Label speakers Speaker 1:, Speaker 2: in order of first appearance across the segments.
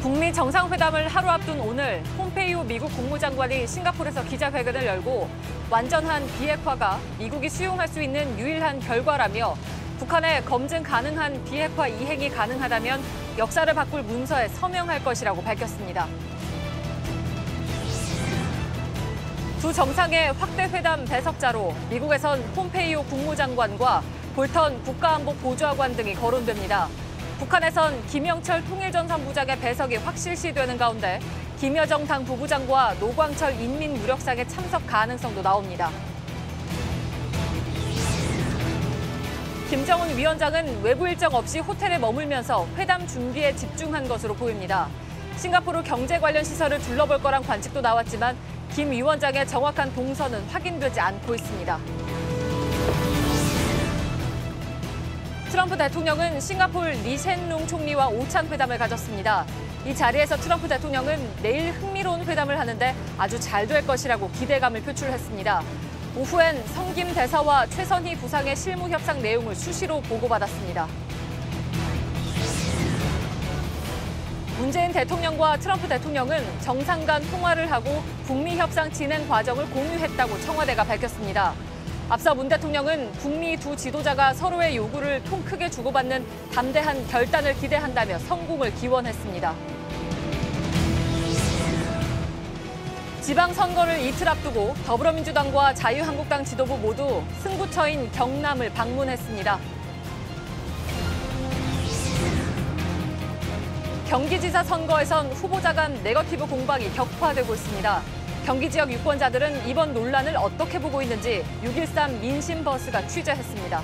Speaker 1: 북미 정상회담을 하루 앞둔 오늘 폼페이오 미국 국무장관이 싱가포르에서 기자회견을 열고 완전한 비핵화가 미국이 수용할 수 있는 유일한 결과라며 북한의 검증 가능한 비핵화 이행이 가능하다면 역사를 바꿀 문서에 서명할 것이라고 밝혔습니다. 두 정상의 확대 회담 배석자로 미국에선 폼페이오 국무장관과 볼턴 국가안보보좌관 등이 거론됩니다. 북한에선 김영철 통일전산부장의 배석이 확실시되는 가운데 김여정 당 부부장과 노광철 인민무력상의 참석 가능성도 나옵니다. 김정은 위원장은 외부 일정 없이 호텔에 머물면서 회담 준비에 집중한 것으로 보입니다. 싱가포르 경제 관련 시설을 둘러볼 거란 관측도 나왔지만 김 위원장의 정확한 동선은 확인되지 않고 있습니다. 트럼프 대통령은 싱가포르 리센룽 총리와 오찬 회담을 가졌습니다. 이 자리에서 트럼프 대통령은 내일 흥미로운 회담을 하는데 아주 잘 될 것이라고 기대감을 표출했습니다. 오후엔 성김 대사와 최선희 부상의 실무 협상 내용을 수시로 보고받았습니다. 문재인 대통령과 트럼프 대통령은 정상 간 통화를 하고 북미 협상 진행 과정을 공유했다고 청와대가 밝혔습니다. 앞서 문 대통령은 북미 두 지도자가 서로의 요구를 통 크게 주고받는 담대한 결단을 기대한다며 성공을 기원했습니다. 지방선거를 이틀 앞두고 더불어민주당과 자유한국당 지도부 모두 승부처인 경남을 방문했습니다. 경기지사 선거에선 후보자 간 네거티브 공방이 격화되고 있습니다. 경기 지역 유권자들은 이번 논란을 어떻게 보고 있는지 6.13 민심버스가 취재했습니다.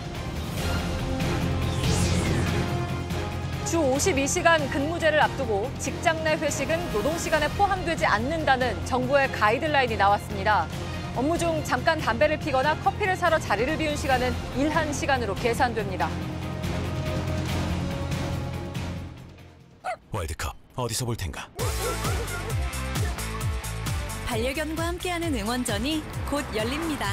Speaker 1: 주 52시간 근무제를 앞두고 직장 내 회식은 노동시간에 포함되지 않는다는 정부의 가이드라인이 나왔습니다. 업무 중 잠깐 담배를 피거나 커피를 사러 자리를 비운 시간은 일한 시간으로 계산됩니다.
Speaker 2: 월드컵 어디서 볼 텐가?
Speaker 3: 반려견과 함께하는 응원전이 곧 열립니다.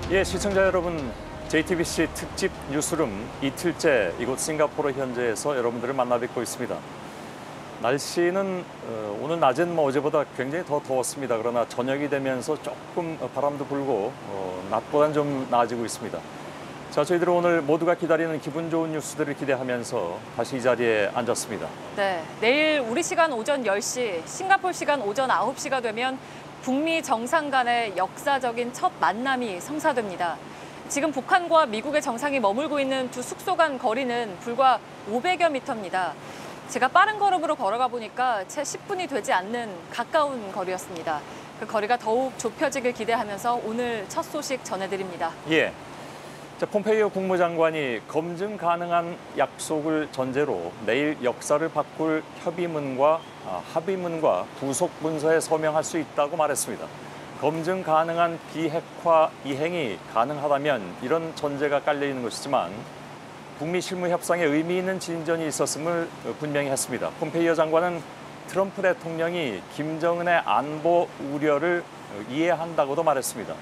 Speaker 4: 예, 시청자 여러분, JTBC 특집 뉴스룸 이틀째 이곳 싱가포르 현지에서 여러분들을 만나 뵙고 있습니다. 날씨는 오늘 낮엔 어제보다 굉장히 더 더웠습니다. 그러나 저녁이 되면서 조금 바람도 불고 낮보다는 좀 나아지고 있습니다. 자, 저희들은 오늘 모두가 기다리는 기분 좋은 뉴스들을 기대하면서 다시 이 자리에 앉았습니다.
Speaker 1: 네, 내일 우리 시간 오전 10시, 싱가포르 시간 오전 9시가 되면 북미 정상 간의 역사적인 첫 만남이 성사됩니다. 지금 북한과 미국의 정상이 머물고 있는 두 숙소 간 거리는 불과 500여 미터입니다. 제가 빠른 걸음으로 걸어가 보니까 채 10분이 되지 않는 가까운 거리였습니다. 그 거리가 더욱 좁혀지길 기대하면서 오늘 첫 소식 전해드립니다.
Speaker 4: 예. 자, 폼페이오 국무장관이 검증 가능한 약속을 전제로 내일 역사를 바꿀 합의문과 부속 문서에 서명할 수 있다고 말했습니다. 검증 가능한 비핵화 이행이 가능하다면 이런 전제가 깔려 있는 것이지만 북미 실무 협상에 의미 있는 진전이 있었음을 분명히 했습니다. 폼페이오 장관은 트럼프 대통령이 김정은의 안보 우려를 이해한다고도 말했습니다.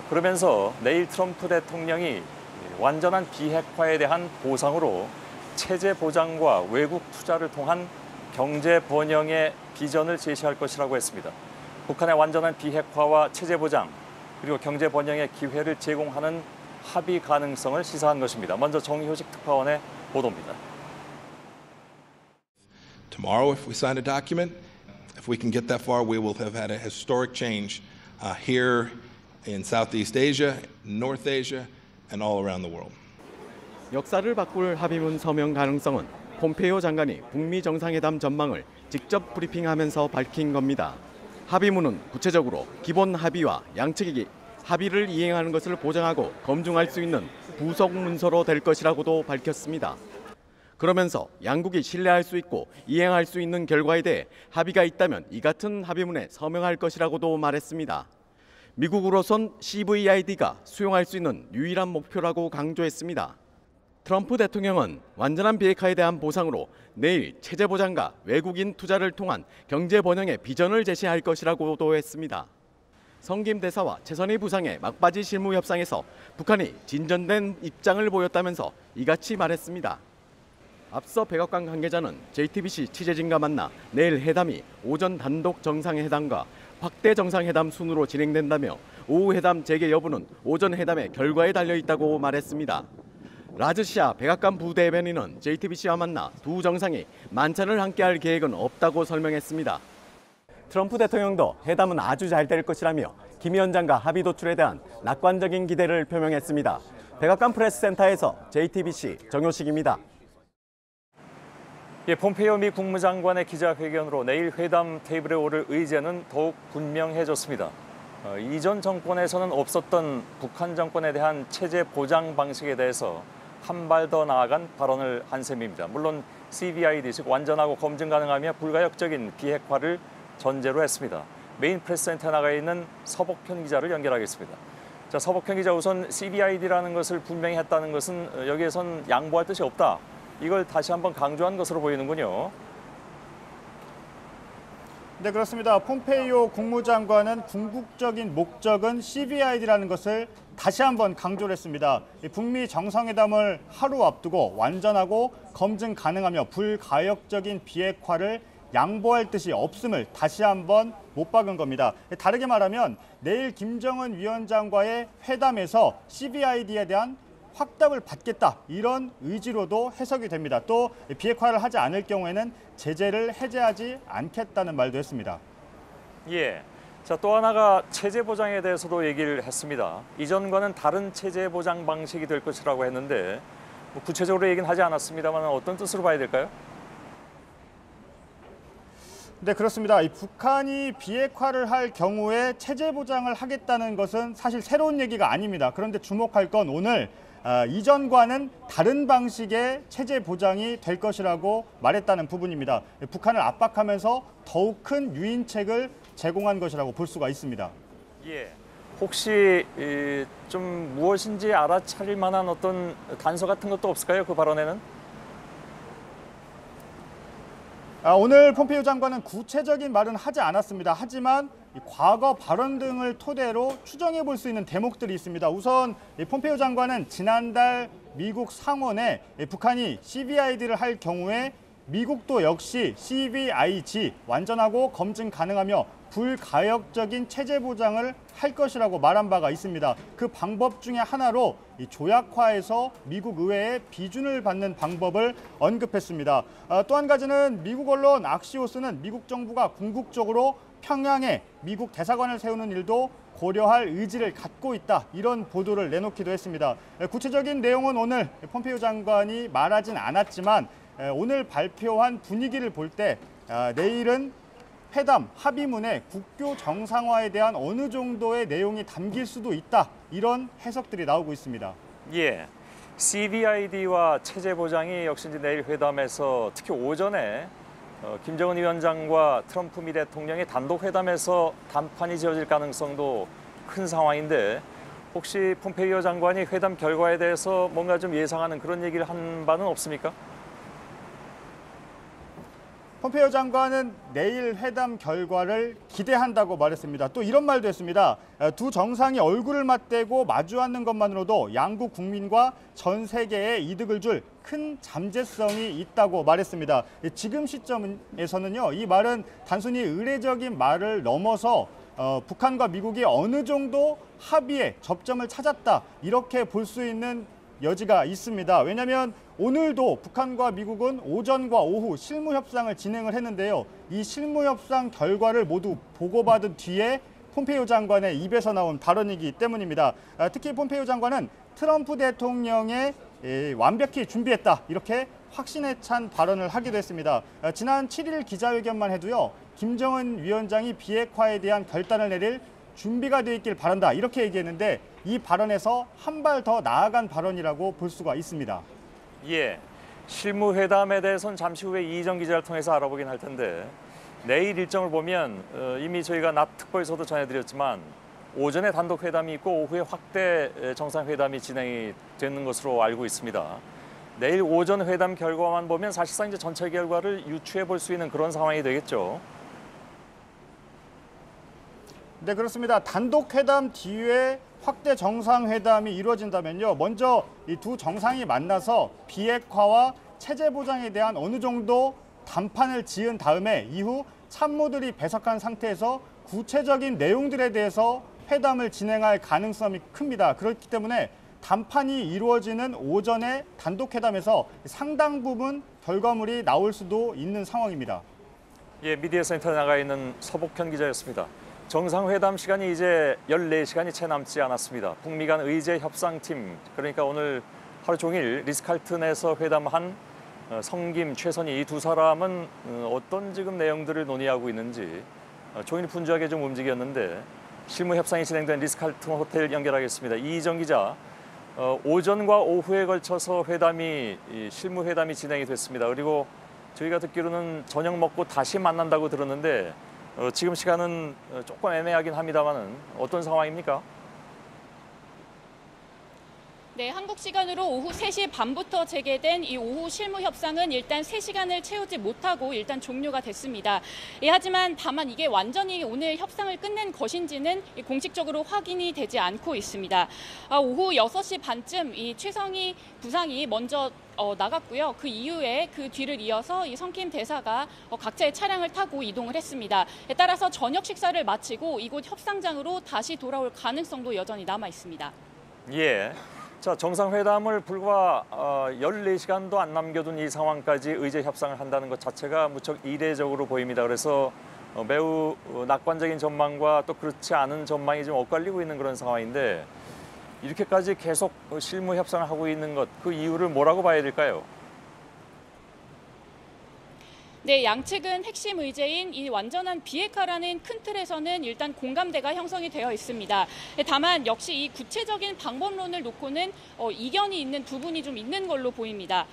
Speaker 4: 그러면서 내일 트럼프 대통령이 완전한 비핵화에 대한 보상으로 체제 보장과 외국 투자를 통한 경제 번영의 비전을 제시할 것이라고 했습니다. 북한의 완전한 비핵화와 체제 보장, 그리고 경제 번영의 기회를 제공하는 합의 가능성을 시사한 것입니다. 먼저 정효식 특파원의 보도입니다.
Speaker 5: Tomorrow, if we sign a document, if we can get that far, we will have had a historic change here in Southeast Asia, North Asia, and all around the world.
Speaker 6: 역사를 바꿀 합의문 서명 가능성은 폼페이오 장관이 북미 정상회담 전망을 직접 브리핑하면서 밝힌 겁니다. 합의문은 구체적으로 기본 합의와 양측이 합의를 이행하는 것을 보장하고 검증할 수 있는 부속 문서로 될 것이라고도 밝혔습니다. 그러면서 양국이 신뢰할 수 있고 이행할 수 있는 결과에 대해 합의가 있다면 이 같은 합의문에 서명할 것이라고도 말했습니다. 미국으로선 CVID가 수용할 수 있는 유일한 목표라고 강조했습니다. 트럼프 대통령은 완전한 비핵화에 대한 보상으로 내일 체제 보장과 외국인 투자를 통한 경제 번영의 비전을 제시할 것이라고도 했습니다. 성김 대사와 최선희 부상의 막바지 실무 협상에서 북한이 진전된 입장을 보였다면서 이같이 말했습니다. 앞서 백악관 관계자는 JTBC 취재진과 만나 내일 회담이 오전 단독 정상회담과 확대 정상회담 순으로 진행된다며 오후 회담 재개 여부는 오전 회담의 결과에 달려있다고 말했습니다. 라즈시아 백악관 부대변인은 JTBC와 만나 두 정상이 만찬을 함께할 계획은 없다고 설명했습니다. 트럼프 대통령도 회담은 아주 잘 될 것이라며 김 위원장과 합의 도출에 대한 낙관적인 기대를 표명했습니다. 백악관 프레스센터에서 JTBC 정효식입니다.
Speaker 4: 폼페이오 미 국무장관의 기자회견으로 내일 회담 테이블에 오를 의제는 더욱 분명해졌습니다. 이전 정권에서는 없었던 북한 정권에 대한 체제 보장 방식에 대해서 한 발 더 나아간 발언을 한 셈입니다. 물론 CVID, 즉 완전하고 검증 가능하며 불가역적인 비핵화를 전제로 했습니다. 메인 프레스센터에 나가 있는 서복현 기자를 연결하겠습니다. 자, 서복현 기자, 우선 CVID라는 것을 분명히 했다는 것은 여기에선 양보할 뜻이 없다. 이걸 다시 한번 강조한 것으로 보이는군요.
Speaker 2: 네, 그렇습니다. 폼페이오 국무장관은 궁극적인 목적은 CVID라는 것을 다시 한번 강조를 했습니다. 북미 정상회담을 하루 앞두고 완전하고 검증 가능하며 불가역적인 비핵화를 양보할 뜻이 없음을 다시 한번 못 박은 겁니다. 다르게 말하면 내일 김정은 위원장과의 회담에서 CVID에 대한 확답을 받겠다, 이런 의지로도 해석이 됩니다. 또 비핵화를 하지 않을 경우에는 제재를 해제하지 않겠다는 말도 했습니다.
Speaker 4: 예. 자, 또 하나가 체제 보장에 대해서도 얘기를 했습니다. 이전과는 다른 체제 보장 방식이 될 것이라고 했는데 구체적으로 얘기는 하지 않았습니다만 어떤 뜻으로 봐야 될까요?
Speaker 2: 네, 그렇습니다. 북한이 비핵화를 할 경우에 체제 보장을 하겠다는 것은 사실 새로운 얘기가 아닙니다. 그런데 주목할 건 오늘 이전과는 다른 방식의 체제 보장이 될 것이라고 말했다는 부분입니다. 북한을 압박하면서 더욱 큰 유인책을 제공한 것이라고 볼 수가 있습니다.
Speaker 4: 예. 혹시 좀 무엇인지 알아차릴 만한 어떤 단서 같은 것도 없을까요? 그 발언에는?
Speaker 2: 오늘 폼페이오 장관은 구체적인 말은 하지 않았습니다. 하지만 과거 발언 등을 토대로 추정해 볼 수 있는 대목들이 있습니다. 우선 폼페이오 장관은 지난달 미국 상원에 북한이 CVID를 할 경우에 미국도 역시 CVIG 완전하고 검증 가능하며 불가역적인 체제 보장을 할 것이라고 말한 바가 있습니다. 그 방법 중에 하나로 이 조약화에서 미국 의회의 비준을 받는 방법을 언급했습니다. 또 한 가지는 미국 언론 악시오스는 미국 정부가 궁극적으로 평양에 미국 대사관을 세우는 일도 고려할 의지를 갖고 있다, 이런 보도를 내놓기도 했습니다. 구체적인 내용은 오늘 폼페이오 장관이 말하진 않았지만 오늘 발표한 분위기를 볼 때 내일은 회담 합의문에 국교 정상화에 대한 어느 정도의 내용이 담길 수도 있다, 이런 해석들이 나오고 있습니다.
Speaker 4: 예. CVID와 체제 보장이 역시 이제 내일 회담에서 특히 오전에 김정은 위원장과 트럼프 미 대통령의 단독 회담에서 담판이 지어질 가능성도 큰 상황인데 혹시 폼페이오 장관이 회담 결과에 대해서 뭔가 좀 예상하는 그런 얘기를 한 바는 없습니까?
Speaker 2: 폼페이오 장관은 내일 회담 결과를 기대한다고 말했습니다. 또 이런 말도 했습니다. 두 정상이 얼굴을 맞대고 마주 앉는 것만으로도 양국 국민과 전 세계에 이득을 줄 큰 잠재성이 있다고 말했습니다. 지금 시점에서는요, 이 말은 단순히 의례적인 말을 넘어서 북한과 미국이 어느 정도 합의에 접점을 찾았다, 이렇게 볼 수 있는 여지가 있습니다. 왜냐하면 오늘도 북한과 미국은 오전과 오후 실무 협상을 진행을 했는데요. 이 실무 협상 결과를 모두 보고받은 뒤에 폼페이오 장관의 입에서 나온 발언이기 때문입니다. 특히 폼페이오 장관은 트럼프 대통령의 완벽히 준비했다, 이렇게 확신에 찬 발언을 하기도 했습니다. 지난 7일 기자회견만 해도요, 김정은 위원장이 비핵화에 대한 결단을 내릴 준비가 돼 있길 바란다, 이렇게 얘기했는데 이 발언에서 한 발 더 나아간 발언이라고 볼 수가 있습니다.
Speaker 4: 예. 실무회담에 대해서는 잠시 후에 이희정 기자를 통해서 알아보긴 할 텐데 내일 일정을 보면 이미 저희가 낮 특보에서도 전해드렸지만 오전에 단독 회담이 있고 오후에 확대 정상회담이 진행이 되는 것으로 알고 있습니다. 내일 오전 회담 결과만 보면 사실상 이제 전체 결과를 유추해 볼 수 있는 그런 상황이 되겠죠.
Speaker 2: 네, 그렇습니다. 단독 회담 뒤에 확대 정상회담이 이루어진다면요. 먼저 이 두 정상이 만나서 비핵화와 체제 보장에 대한 어느 정도 담판을 지은 다음에 이후 참모들이 배석한 상태에서 구체적인 내용들에 대해서 회담을 진행할 가능성이 큽니다. 그렇기 때문에 담판이 이루어지는 오전의 단독 회담에서 상당 부분 결과물이 나올 수도 있는 상황입니다.
Speaker 4: 예, 미디어 센터에 나가 있는 서복현 기자였습니다. 정상회담 시간이 이제 14시간이 채 남지 않았습니다. 북미 간 의제 협상팀, 그러니까 오늘 하루 종일 리스칼튼에서 회담한 성김, 최선희 이 두 사람은 어떤 지금 내용들을 논의하고 있는지 종일 분주하게 좀 움직였는데 실무 협상이 진행된 리스칼튼 호텔 연결하겠습니다. 이희정 기자, 오전과 오후에 걸쳐서 실무 회담이 진행이 됐습니다. 그리고 저희가 듣기로는 저녁 먹고 다시 만난다고 들었는데 지금 시간은 조금 애매하긴 합니다만은 어떤 상황입니까?
Speaker 7: 네, 한국 시간으로 오후 3시 반부터 재개된 이 오후 실무 협상은 일단 3시간을 채우지 못하고 일단 종료가 됐습니다. 하지만 다만 이게 완전히 오늘 협상을 끝낸 것인지는 공식적으로 확인이 되지 않고 있습니다. 오후 6시 반쯤 이 최성희 부상이 먼저 나갔고요. 그 이후에 그 뒤를 이어서 이 성김 대사가 각자의 차량을 타고 이동을 했습니다. 따라서 저녁 식사를 마치고 이곳 협상장으로 다시 돌아올 가능성도 여전히 남아 있습니다.
Speaker 4: 예. 자, 정상회담을 불과 14시간도 안 남겨둔 이 상황까지 의제 협상을 한다는 것 자체가 무척 이례적으로 보입니다. 그래서 매우 낙관적인 전망과 또 그렇지 않은 전망이 좀 엇갈리고 있는 그런 상황인데 이렇게까지 계속 실무 협상을 하고 있는 것, 그 이유를 뭐라고 봐야 될까요?
Speaker 7: 네, 양측은 핵심 의제인 이 완전한 비핵화라는 큰 틀에서는 일단 공감대가 형성이 되어 있습니다. 다만 역시 이 구체적인 방법론을 놓고는 이견이 있는 부분이 좀 있는 걸로 보입니다.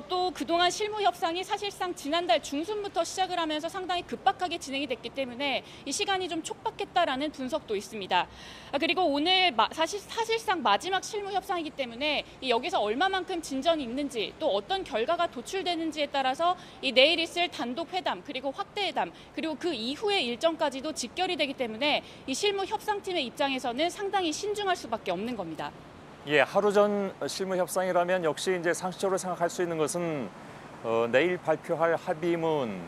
Speaker 7: 또 그동안 실무 협상이 사실상 지난달 중순부터 시작을 하면서 상당히 급박하게 진행이 됐기 때문에 이 시간이 좀 촉박했다라는 분석도 있습니다. 그리고 오늘 사실상 마지막 실무 협상이기 때문에 여기서 얼마만큼 진전이 있는지 또 어떤 결과가 도출되는지에 따라서 이 내일 있을 단독 회담 그리고 확대 회담 그리고 그 이후의 일정까지도 직결이 되기 때문에 이 실무 협상팀의 입장에서는 상당히 신중할 수밖에 없는 겁니다.
Speaker 4: 예, 하루 전 실무 협상이라면 역시 이제 상식적으로 생각할 수 있는 것은 내일 발표할 합의문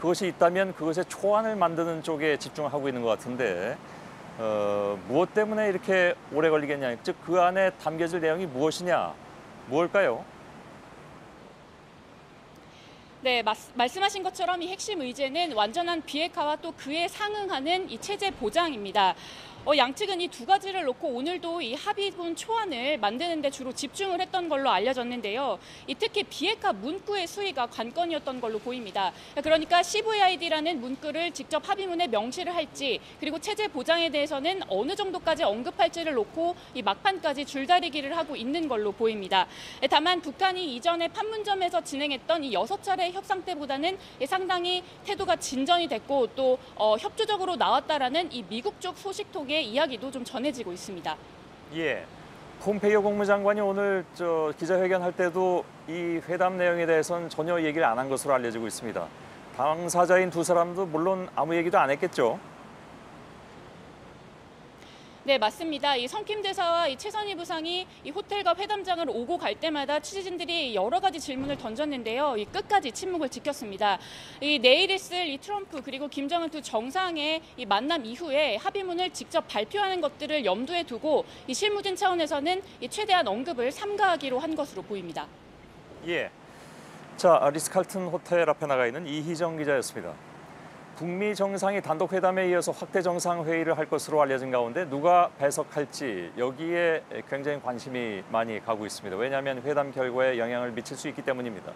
Speaker 4: 그것이 있다면 그것의 초안을 만드는 쪽에 집중하고 있는 것 같은데 무엇 때문에 이렇게 오래 걸리겠냐, 즉 그 안에 담겨질 내용이 무엇이냐, 무엇일까요?
Speaker 7: 네, 말씀하신 것처럼 이 핵심 의제는 완전한 비핵화와 또 그에 상응하는 이 체제 보장입니다. 양측은 이 두 가지를 놓고 오늘도 이 합의문 초안을 만드는 데 주로 집중을 했던 걸로 알려졌는데요. 특히 비핵화 문구의 수위가 관건이었던 걸로 보입니다. 그러니까 CVID라는 문구를 직접 합의문에 명시를 할지 그리고 체제 보장에 대해서는 어느 정도까지 언급할지를 놓고 이 막판까지 줄다리기를 하고 있는 걸로 보입니다. 다만 북한이 이전에 판문점에서 진행했던 이 6차례 협상 때보다는 상당히 태도가 진전이 됐고 또 협조적으로 나왔다라는 이 미국 쪽 소식통의 이야기도 좀 전해지고 있습니다.
Speaker 4: 예, 폼페이오 국무장관이 오늘 기자회견할 때도 이 회담 내용에 대해서는 전혀 얘기를 안 한 것으로 알려지고 있습니다. 당사자인 두 사람도 물론 아무 얘기도 안 했겠죠?
Speaker 7: 네, 맞습니다. 이 성김 대사와 이 최선희 부상이 이 호텔과 회담장을 오고 갈 때마다 취재진들이 여러 가지 질문을 던졌는데요. 이 끝까지 침묵을 지켰습니다. 이 내일 있을 이 트럼프 그리고 김정은 두 정상의 이 만남 이후에 합의문을 직접 발표하는 것들을 염두에 두고 이 실무진 차원에서는 이 최대한 언급을 삼가하기로 한 것으로 보입니다.
Speaker 4: 예. 자, 리스칼튼 호텔 앞에 나가 있는 이희정 기자였습니다. 북미 정상이 단독 회담에 이어서 확대 정상 회의를 할 것으로 알려진 가운데 누가 배석할지 여기에 굉장히 관심이 많이 가고 있습니다. 왜냐하면 회담 결과에 영향을 미칠 수 있기 때문입니다.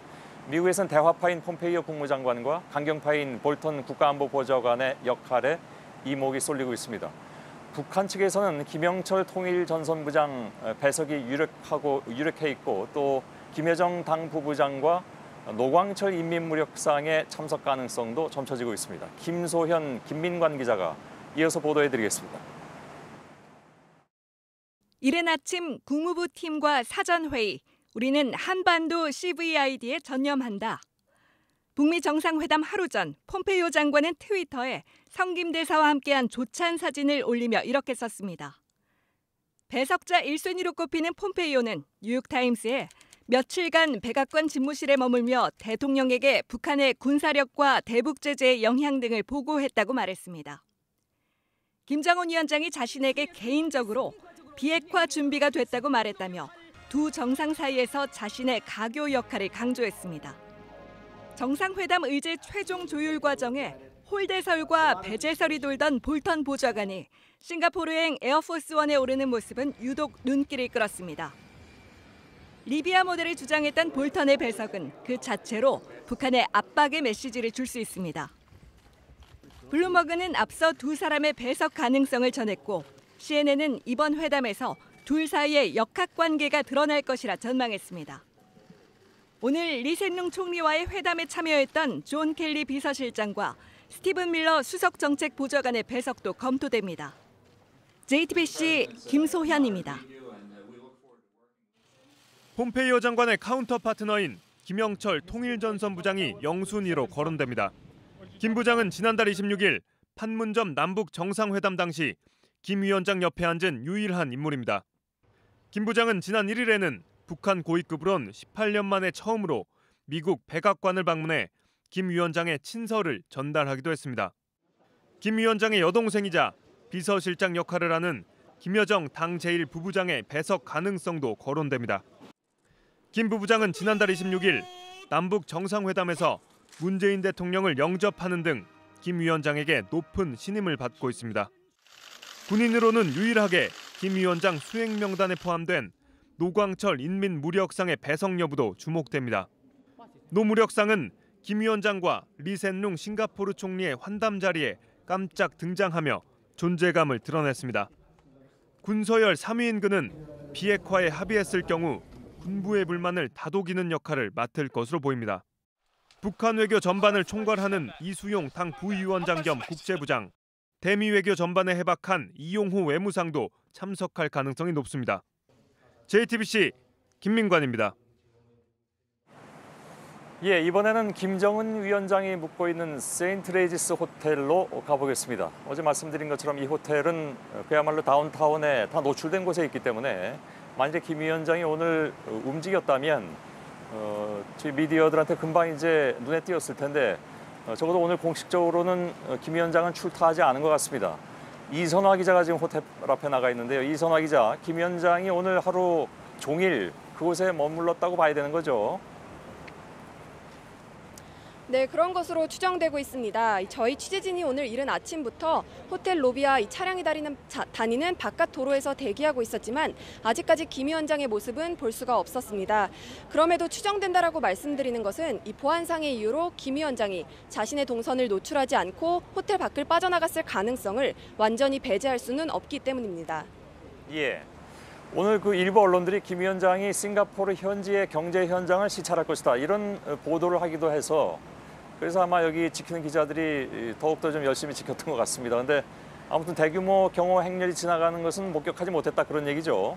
Speaker 4: 미국에서는 대화파인 폼페이오 국무장관과 강경파인 볼턴 국가안보보좌관의 역할에 이목이 쏠리고 있습니다. 북한 측에서는 김영철 통일전선부장 배석이 유력해 있고 또 김여정 당 부부장과 노광철 인민무력상의 참석 가능성도 점쳐지고 있습니다. 김소현, 김민관 기자가 이어서 보도해드리겠습니다.
Speaker 8: 이른 아침 국무부 팀과 사전회의, 우리는 한반도 CVID에 전념한다. 북미 정상회담 하루 전 폼페이오 장관은 트위터에 성김 대사와 함께한 조찬 사진을 올리며 이렇게 썼습니다. 배석자 1순위로 꼽히는 폼페이오는 뉴욕타임스에 며칠간 백악관 집무실에 머물며 대통령에게 북한의 군사력과 대북 제재의 영향 등을 보고했다고 말했습니다. 김정은 위원장이 자신에게 개인적으로 비핵화 준비가 됐다고 말했다며 두 정상 사이에서 자신의 가교 역할을 강조했습니다. 정상회담 의제 최종 조율 과정에 홀대설과 배제설이 돌던 볼턴 보좌관이 싱가포르행 에어포스원에 오르는 모습은 유독 눈길을 끌었습니다. 리비아 모델을 주장했던 볼턴의 배석은 그 자체로 북한의 압박의 메시지를 줄 수 있습니다. 블룸버그는 앞서 두 사람의 배석 가능성을 전했고 CNN은 이번 회담에서 둘 사이의 역학관계가 드러날 것이라 전망했습니다. 오늘 리센룽 총리와의 회담에 참여했던 존 켈리 비서실장과 스티븐 밀러 수석정책보좌관의 배석도 검토됩니다. JTBC 김소현입니다.
Speaker 9: 폼페이오 장관의 카운터 파트너인 김영철 통일전선부장이 영순위로 거론됩니다. 김 부장은 지난달 26일 판문점 남북 정상회담 당시 김 위원장 옆에 앉은 유일한 인물입니다. 김 부장은 지난 1일에는 북한 고위급으론 18년 만에 처음으로 미국 백악관을 방문해 김 위원장의 친서를 전달하기도 했습니다. 김 위원장의 여동생이자 비서실장 역할을 하는 김여정 당 제1부부장의 배석 가능성도 거론됩니다. 김 부부장은 지난달 26일 남북 정상회담에서 문재인 대통령을 영접하는 등 김 위원장에게 높은 신임을 받고 있습니다. 군인으로는 유일하게 김 위원장 수행 명단에 포함된 노광철 인민무력상의 배석 여부도 주목됩니다. 노무력상은 김 위원장과 리센룽 싱가포르 총리의 환담 자리에 깜짝 등장하며 존재감을 드러냈습니다. 군서열 3위인 그는 비핵화에 합의했을 경우 군부의 불만을 다독이는 역할을 맡을 것으로 보입니다. 북한 외교 전반을 총괄하는 이수용 당 부위원장 겸 국제부장, 대미 외교 전반에 해박한 이용호 외무상도 참석할 가능성이 높습니다. JTBC 김민관입니다.
Speaker 4: 예, 이번에는 김정은 위원장이 묵고 있는 세인트 레이지스 호텔로 가보겠습니다. 어제 말씀드린 것처럼 이 호텔은 그야말로 다운타운에 다 노출된 곳에 있기 때문에 만약에 김 위원장이 오늘 움직였다면 저희 미디어들한테 금방 이제 눈에 띄었을 텐데 적어도 오늘 공식적으로는 김 위원장은 출타하지 않은 것 같습니다. 이선화 기자가 지금 호텔 앞에 나가 있는데요. 이선화 기자, 김 위원장이 오늘 하루 종일 그곳에 머물렀다고 봐야 되는 거죠?
Speaker 10: 네, 그런 것으로 추정되고 있습니다. 저희 취재진이 오늘 이른 아침부터 호텔 로비와 이 차량이 다니는 바깥 도로에서 대기하고 있었지만 아직까지 김 위원장의 모습은 볼 수가 없었습니다. 그럼에도 추정된다라고 말씀드리는 것은 이 보안상의 이유로 김 위원장이 자신의 동선을 노출하지 않고 호텔 밖을 빠져나갔을 가능성을 완전히 배제할 수는 없기 때문입니다.
Speaker 4: 예. 오늘 그 일부 언론들이 김 위원장이 싱가포르 현지의 경제 현장을 시찰할 것이다 이런 보도를 하기도 해서 그래서 아마 여기 지키는 기자들이 더욱더 좀 열심히 지켰던 것 같습니다. 그런데 아무튼 대규모 경호 행렬이 지나가는 것은 목격하지 못했다 그런 얘기죠.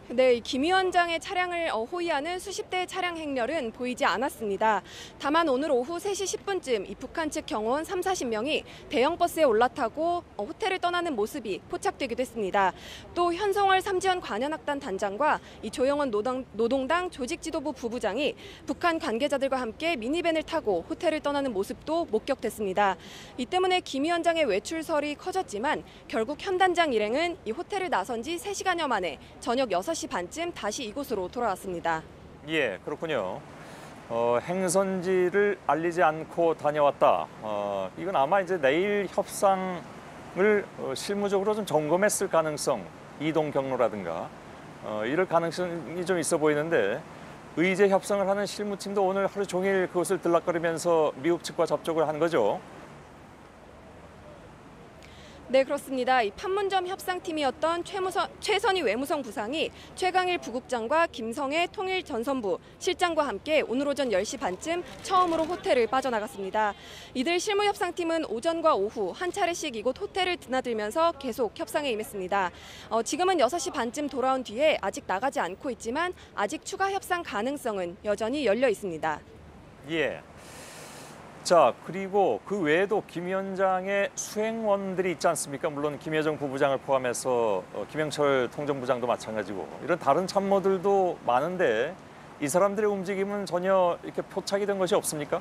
Speaker 10: 네, 김 위원장의 차량을 호위하는 수십 대의 차량 행렬은 보이지 않았습니다. 다만 오늘 오후 3시 10분쯤 이 북한 측 경호원 30-40명이 대형 버스에 올라타고 호텔을 떠나는 모습이 포착되기도 했습니다. 또 현성월 삼지연 관현악단 단장과 이 조영원 노동당 조직지도부 부부장이 북한 관계자들과 함께 미니밴을 타고 호텔을 떠나는 모습도 목격됐습니다. 이 때문에 김 위원장의 외출설이 커졌지만 결국 현 단장 일행은 이 호텔을 나선 지 3시간여 만에 저녁 6시 반쯤 다시 이곳으로 돌아왔습니다.
Speaker 4: 예, 그렇군요. 행선지를 알리지 않고 다녀왔다. 이건 아마 이제 내일 협상을 실무적으로 좀 점검했을 가능성, 이동 경로라든가 이럴 가능성이 좀 있어 보이는데 의제 협상을 하는 실무팀도 오늘 하루 종일 그것을 들락거리면서 미국 측과 접촉을 한 거죠.
Speaker 10: 네, 그렇습니다. 이 판문점 협상팀이었던 최선희 외무성 부상이 최강일 부국장과 김성애 통일전선부 실장과 함께 오늘 오전 10시 반쯤 처음으로 호텔을 빠져나갔습니다. 이들 실무협상팀은 오전과 오후 한 차례씩 이곳 호텔을 드나들면서 계속 협상에 임했습니다. 지금은 6시 반쯤 돌아온 뒤에 아직 나가지 않고 있지만 아직 추가 협상 가능성은 여전히 열려 있습니다.
Speaker 4: 예. 자, 그리고 그 외에도 김 위원장의 수행원들이 있지 않습니까? 물론 김여정 부부장을 포함해서 김영철 통전부장도 마찬가지고 이런 다른 참모들도 많은데 이 사람들의 움직임은 전혀 이렇게 포착이 된 것이 없습니까?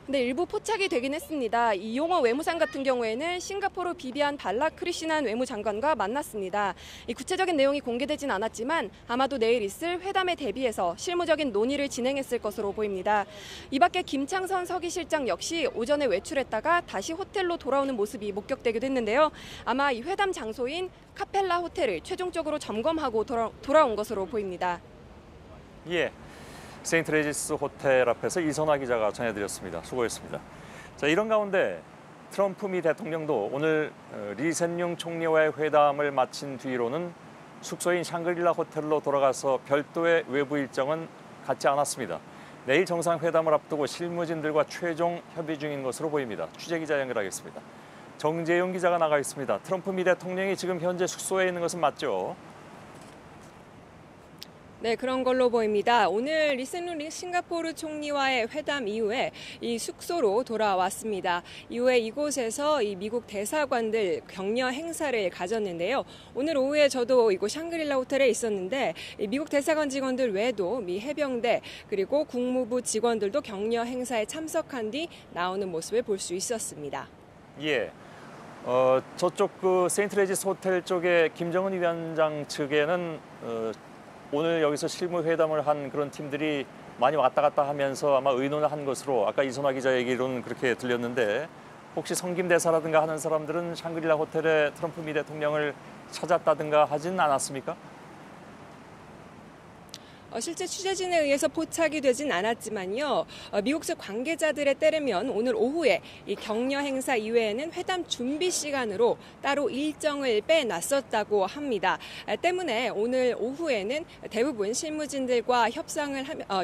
Speaker 10: 네, 일부 포착이 되긴 했습니다. 이용호 외무상 같은 경우에는 싱가포르 비비안 발라크리시난 외무장관과 만났습니다. 이 구체적인 내용이 공개되진 않았지만 아마도 내일 있을 회담에 대비해서 실무적인 논의를 진행했을 것으로 보입니다. 이 밖에 김창선 서기실장 역시 오전에 외출했다가 다시 호텔로 돌아오는 모습이 목격되기도 했는데요. 아마 이 회담 장소인 카펠라 호텔을 최종적으로 점검하고 돌아온 것으로 보입니다.
Speaker 4: 예. 세인트 레지스 호텔 앞에서 이선화 기자가 전해드렸습니다. 수고했습니다. 자, 이런 가운데 트럼프 미 대통령도 오늘 리센융 총리와의 회담을 마친 뒤로는 숙소인 샹그릴라 호텔로 돌아가서 별도의 외부 일정은 갖지 않았습니다. 내일 정상회담을 앞두고 실무진들과 최종 협의 중인 것으로 보입니다. 취재기자 연결하겠습니다. 정재용 기자가 나가 있습니다. 트럼프 미 대통령이 지금 현재 숙소에 있는 것은 맞죠?
Speaker 11: 네, 그런 걸로 보입니다. 오늘 리센룽 싱가포르 총리와의 회담 이후에 이 숙소로 돌아왔습니다. 이후에 이곳에서 이 미국 대사관들 격려 행사를 가졌는데요. 오늘 오후에 저도 이곳 샹그릴라 호텔에 있었는데 미국 대사관 직원들 외에도 미 해병대 그리고 국무부 직원들도 격려 행사에 참석한 뒤 나오는 모습을 볼 수 있었습니다.
Speaker 4: 예. 저쪽 그 세인트 레지스 호텔 쪽에 김정은 위원장 측에는 오늘 여기서 실무회담을 한 그런 팀들이 많이 왔다 갔다 하면서 아마 의논을 한 것으로 아까 이선화 기자 얘기로는 그렇게 들렸는데 혹시 성김대사라든가 하는 사람들은 샹그릴라 호텔에 트럼프 미 대통령을 찾았다든가 하진 않았습니까?
Speaker 11: 실제 취재진에 의해서 포착이 되진 않았지만요. 미국 측 관계자들에 따르면 오늘 오후에 이 격려 행사 이외에는 회담 준비 시간으로 따로 일정을 빼놨었다고 합니다. 때문에 오늘 오후에는 대부분 실무진들과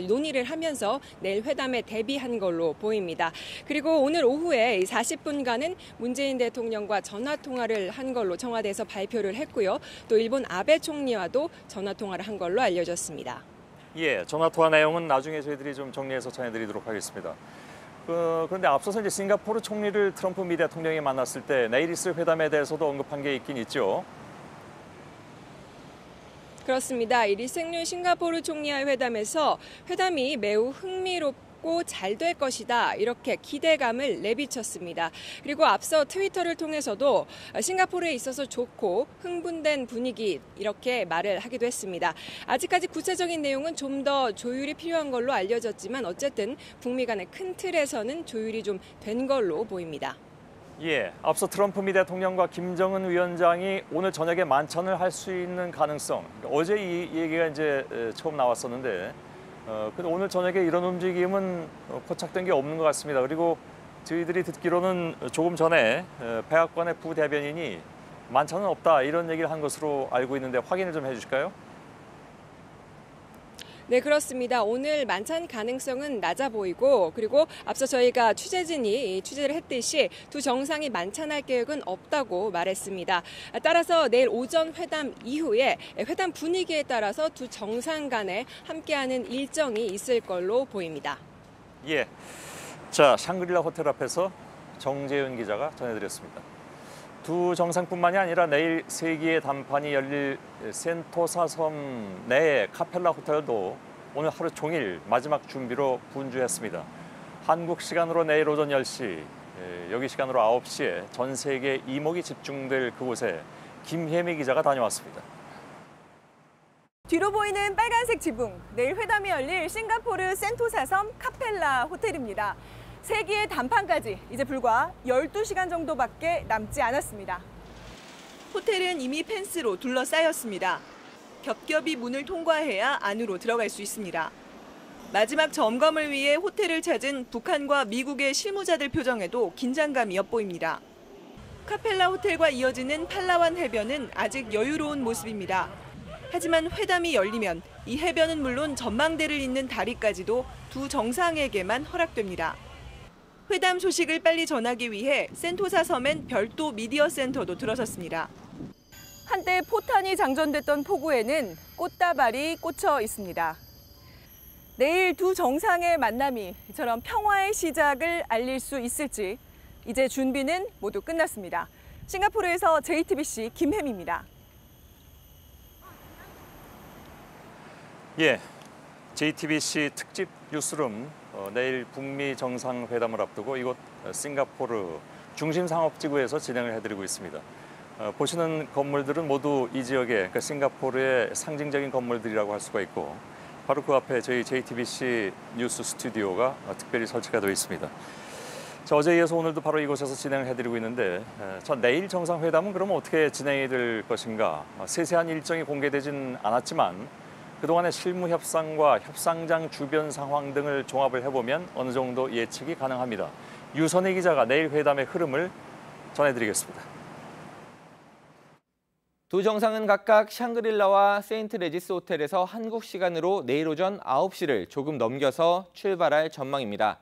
Speaker 11: 논의를 하면서 내일 회담에 대비한 걸로 보입니다. 그리고 오늘 오후에 40분간은 문재인 대통령과 전화 통화를 한 걸로 청와대에서 발표를 했고요. 또 일본 아베 총리와도 전화 통화를 한 걸로 알려졌습니다.
Speaker 4: 예, 전화통화 내용은 나중에 저희들이 좀 정리해서 전해드리도록 하겠습니다. 그런데 앞서서 이제 싱가포르 총리를 트럼프 미 대통령이 만났을 때 내일 있을 회담에 대해서도 언급한 게 있긴 있죠.
Speaker 11: 그렇습니다. 이 리센룽 싱가포르 총리와의 회담에서 회담이 매우 흥미롭고 잘 될 것이다 이렇게 기대감을 내비쳤습니다. 그리고 앞서 트위터를 통해서도 싱가포르에 있어서 좋고 흥분된 분위기 이렇게 말을 하기도 했습니다. 아직까지 구체적인 내용은 좀 더 조율이 필요한 걸로 알려졌지만 어쨌든 북미 간의 큰 틀에서는 조율이 좀 된 걸로 보입니다.
Speaker 4: 예, 앞서 트럼프 미 대통령과 김정은 위원장이 오늘 저녁에 만찬을 할 수 있는 가능성, 어제 이 얘기가 이제 처음 나왔었는데 근데 오늘 저녁에 이런 움직임은 포착된 게 없는 것 같습니다. 그리고 저희들이 듣기로는 조금 전에 백악관의 부대변인이 만찬은 없다 이런 얘기를 한 것으로 알고 있는데 확인을 좀 해주실까요?
Speaker 11: 네, 그렇습니다. 오늘 만찬 가능성은 낮아 보이고 그리고 앞서 저희가 취재진이 취재를 했듯이 두 정상이 만찬할 계획은 없다고 말했습니다. 따라서 내일 오전 회담 이후에 회담 분위기에 따라서 두 정상 간에 함께하는 일정이 있을 걸로 보입니다.
Speaker 4: 예, 자 샹그릴라 호텔 앞에서 정재윤 기자가 전해드렸습니다. 두 정상뿐만이 아니라 내일 세기의 담판이 열릴 센토사 섬 내의 카펠라 호텔도 오늘 하루 종일 마지막 준비로 분주했습니다. 한국 시간으로 내일 오전 10시, 여기 시간으로 9시에 전 세계 이목이 집중될 그곳에 김혜미 기자가 다녀왔습니다.
Speaker 12: 뒤로 보이는 빨간색 지붕, 내일 회담이 열릴 싱가포르 센토사 섬 카펠라 호텔입니다. 세기의 단판까지 이제 불과 12시간 정도밖에 남지 않았습니다. 호텔은 이미 펜스로 둘러싸였습니다. 겹겹이 문을 통과해야 안으로 들어갈 수 있습니다. 마지막 점검을 위해 호텔을 찾은 북한과 미국의 실무자들 표정에도 긴장감이 엿보입니다. 카펠라 호텔과 이어지는 팔라완 해변은 아직 여유로운 모습입니다. 하지만 회담이 열리면 이 해변은 물론 전망대를 잇는 다리까지도 두 정상에게만 허락됩니다. 회담 소식을 빨리 전하기 위해 센토사 섬엔 별도 미디어 센터도 들어섰습니다. 한때 포탄이 장전됐던 포구에는 꽃다발이 꽂혀 있습니다. 내일 두 정상의 만남이 이처럼 평화의 시작을 알릴 수 있을지 이제 준비는 모두 끝났습니다. 싱가포르에서 JTBC 김혜미입니다.
Speaker 4: 예, JTBC 특집 뉴스룸 내일 북미 정상회담을 앞두고 이곳 싱가포르 중심상업지구에서 진행을 해드리고 있습니다. 보시는 건물들은 모두 이 지역의 그러니까 싱가포르의 상징적인 건물들이라고 할 수가 있고 바로 그 앞에 저희 JTBC 뉴스 스튜디오가 특별히 설치가 되어 있습니다. 자, 어제에 이어서 오늘도 바로 이곳에서 진행을 해드리고 있는데 내일 정상회담은 그러면 어떻게 진행이 될 것인가 세세한 일정이 공개되진 않았지만 그동안의 실무 협상과 협상장 주변 상황 등을 종합을 해보면 어느 정도 예측이 가능합니다. 유선희 기자가 내일 회담의 흐름을 전해드리겠습니다.
Speaker 13: 두 정상은 각각 샹그릴라와 세인트 레지스 호텔에서 한국 시간으로 내일 오전 9시를 조금 넘겨서 출발할 전망입니다.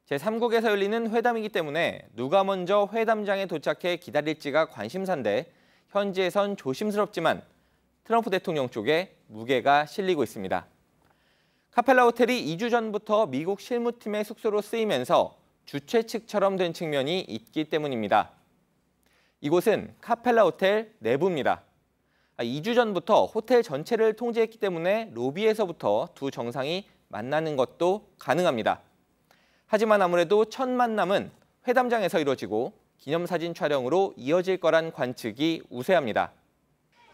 Speaker 13: 제3국에서 열리는 회담이기 때문에 누가 먼저 회담장에 도착해 기다릴지가 관심사인데 현지에선 조심스럽지만 트럼프 대통령 쪽에 무게가 실리고 있습니다. 카펠라 호텔이 2주 전부터 미국 실무팀의 숙소로 쓰이면서 주최 측처럼 된 측면이 있기 때문입니다. 이곳은 카펠라 호텔 내부입니다. 2주 전부터 호텔 전체를 통제했기 때문에 로비에서부터 두 정상이 만나는 것도 가능합니다. 하지만 아무래도 첫 만남은 회담장에서 이루어지고 기념사진 촬영으로 이어질 거란 관측이 우세합니다.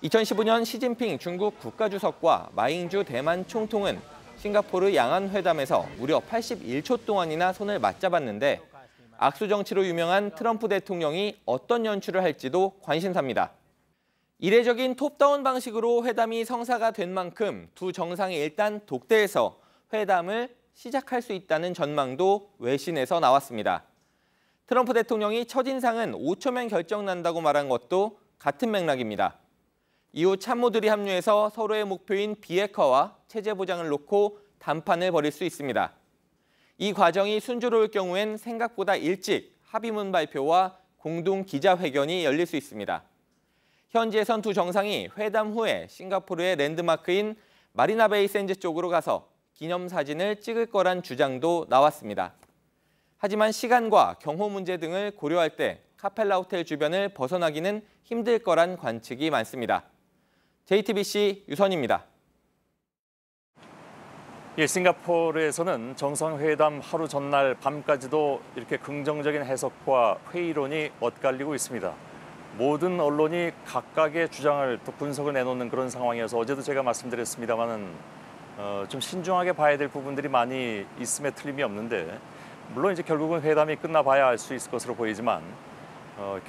Speaker 13: 2015년 시진핑 중국 국가주석과 마잉주 대만 총통은 싱가포르 양안회담에서 무려 81초 동안이나 손을 맞잡았는데 악수 정치로 유명한 트럼프 대통령이 어떤 연출을 할지도 관심사입니다. 이례적인 톱다운 방식으로 회담이 성사가 된 만큼 두 정상이 일단 독대에서 회담을 시작할 수 있다는 전망도 외신에서 나왔습니다. 트럼프 대통령이 첫인상은 5초면 결정난다고 말한 것도 같은 맥락입니다. 이후 참모들이 합류해서 서로의 목표인 비핵화와 체제 보장을 놓고 담판을 벌일 수 있습니다. 이 과정이 순조로울 경우엔 생각보다 일찍 합의문 발표와 공동 기자회견이 열릴 수 있습니다. 현지에선 두 정상이 회담 후에 싱가포르의 랜드마크인 마리나베이 샌즈 쪽으로 가서 기념사진을 찍을 거란 주장도 나왔습니다. 하지만 시간과 경호 문제 등을 고려할 때 카펠라 호텔 주변을 벗어나기는 힘들 거란 관측이 많습니다. JTBC 유선입니다.
Speaker 4: 예, 싱가포르에서는 정상회담 하루 전날 밤까지도 이렇게 긍정적인 해석과 회의론이 엇갈리고 있습니다. 모든 언론이 각각의 주장을 또 분석을 내놓는 그런 상황이어서 어제도 제가 말씀드렸습니다마는 좀 신중하게 봐야 될 부분들이 많이 있음에 틀림이 없는데 물론 이제 결국은 회담이 끝나봐야 알 수 있을 것으로 보이지만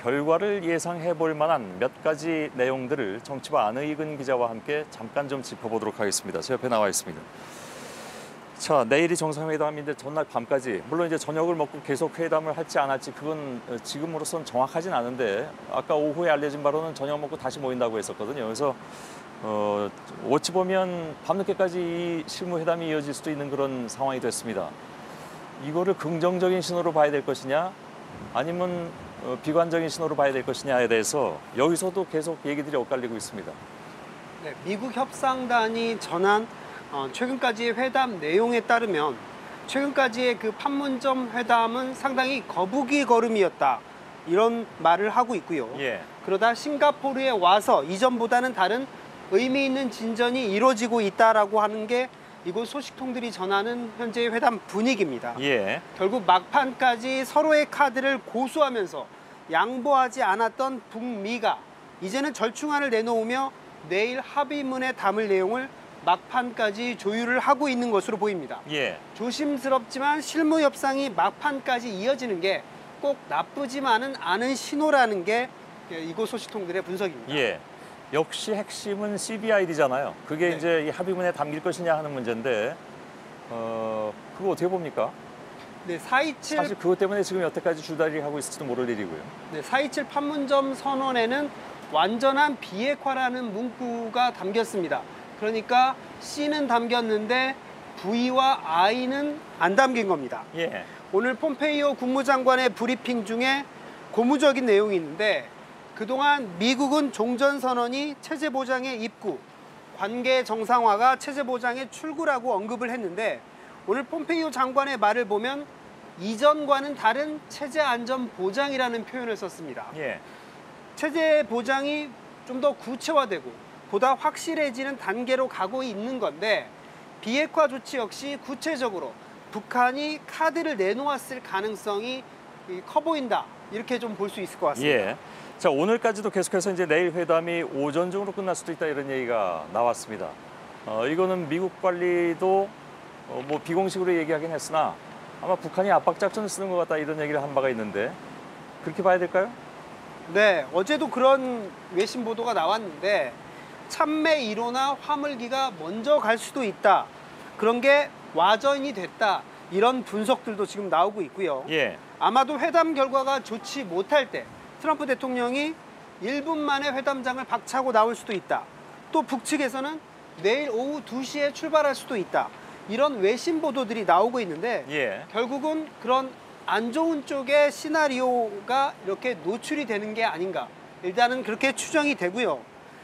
Speaker 4: 결과를 예상해 볼 만한 몇 가지 내용들을 정치부 안의근 기자와 함께 잠깐 좀 짚어보도록 하겠습니다. 제 옆에 나와 있습니다. 자, 내일이 정상회담인데 전날 밤까지 물론 이제 저녁을 먹고 계속 회담을 할지 안 할지 그건 지금으로선 정확하진 않은데 아까 오후에 알려진 바로는 저녁 먹고 다시 모인다고 했었거든요. 그래서 어찌 보면 밤늦게까지 이 실무회담이 이어질 수도 있는 그런 상황이 됐습니다. 이거를 긍정적인 신호로 봐야 될 것이냐 아니면 비관적인 신호로 봐야 될 것이냐에 대해서 여기서도 계속 얘기들이 엇갈리고 있습니다.
Speaker 14: 네, 미국 협상단이 전한 최근까지의 회담 내용에 따르면 최근까지의 그 판문점 회담은 상당히 거북이 걸음이었다. 이런 말을 하고 있고요.
Speaker 4: 예.
Speaker 14: 그러다 싱가포르에 와서 이전보다는 다른 의미 있는 진전이 이루어지고 있다라고 하는 게 이곳 소식통들이 전하는 현재의 회담 분위기입니다.
Speaker 4: 예.
Speaker 14: 결국 막판까지 서로의 카드를 고수하면서 양보하지 않았던 북미가 이제는 절충안을 내놓으며 내일 합의문에 담을 내용을 막판까지 조율을 하고 있는 것으로 보입니다.
Speaker 4: 예.
Speaker 14: 조심스럽지만 실무 협상이 막판까지 이어지는 게 꼭 나쁘지만은 않은 신호라는 게 이곳 소식통들의 분석입니다.
Speaker 4: 예. 역시 핵심은 CBID잖아요. 그게
Speaker 14: 네.
Speaker 4: 이제 이 합의문에 담길 것이냐 하는 문제인데 그거 어떻게 봅니까?
Speaker 14: 네, 427
Speaker 4: 사실 그것 때문에 지금 여태까지 줄다리기 하고 있을지도 모를 일이고요.
Speaker 14: 네, 427 판문점 선언에는 완전한 비핵화라는 문구가 담겼습니다. 그러니까 C는 담겼는데 V와 I는 안 담긴 겁니다.
Speaker 4: 예.
Speaker 14: 오늘 폼페이오 국무장관의 브리핑 중에 고무적인 내용이 있는데 그동안 미국은 종전선언이 체제보장의 입구, 관계 정상화가 체제보장의 출구라고 언급을 했는데 오늘 폼페이오 장관의 말을 보면 이전과는 다른 체제 안전 보장이라는 표현을 썼습니다.
Speaker 4: 예.
Speaker 14: 체제 보장이 좀 더 구체화되고 보다 확실해지는 단계로 가고 있는 건데 비핵화 조치 역시 구체적으로 북한이 카드를 내놓았을 가능성이 커 보인다. 이렇게 좀 볼 수 있을 것 같습니다.
Speaker 4: 예. 자, 오늘까지도 계속해서 이제 내일 회담이 오전 중으로 끝날 수도 있다 이런 얘기가 나왔습니다. 이거는 미국 관리도 뭐 비공식으로 얘기하긴 했으나 아마 북한이 압박 작전을 쓰는 것 같다 이런 얘기를 한 바가 있는데 그렇게 봐야 될까요?
Speaker 14: 네, 어제도 그런 외신 보도가 나왔는데 참매 1호나 화물기가 먼저 갈 수도 있다. 그런 게 와전이 됐다. 이런 분석들도 지금 나오고 있고요.
Speaker 4: 예.
Speaker 14: 아마도 회담 결과가 좋지 못할 때 트럼프 대통령이 1분 만에 회담장을 박차고 나올 수도 있다. 또 북측에서는 내일 오후 2시에 출발할 수도 있다. 이런 외신 보도들이 나오고 있는데
Speaker 4: 예.
Speaker 14: 결국은 그런 안 좋은 쪽의 시나리오가 이렇게 노출이 되는 게 아닌가. 일단은 그렇게 추정이 되고요.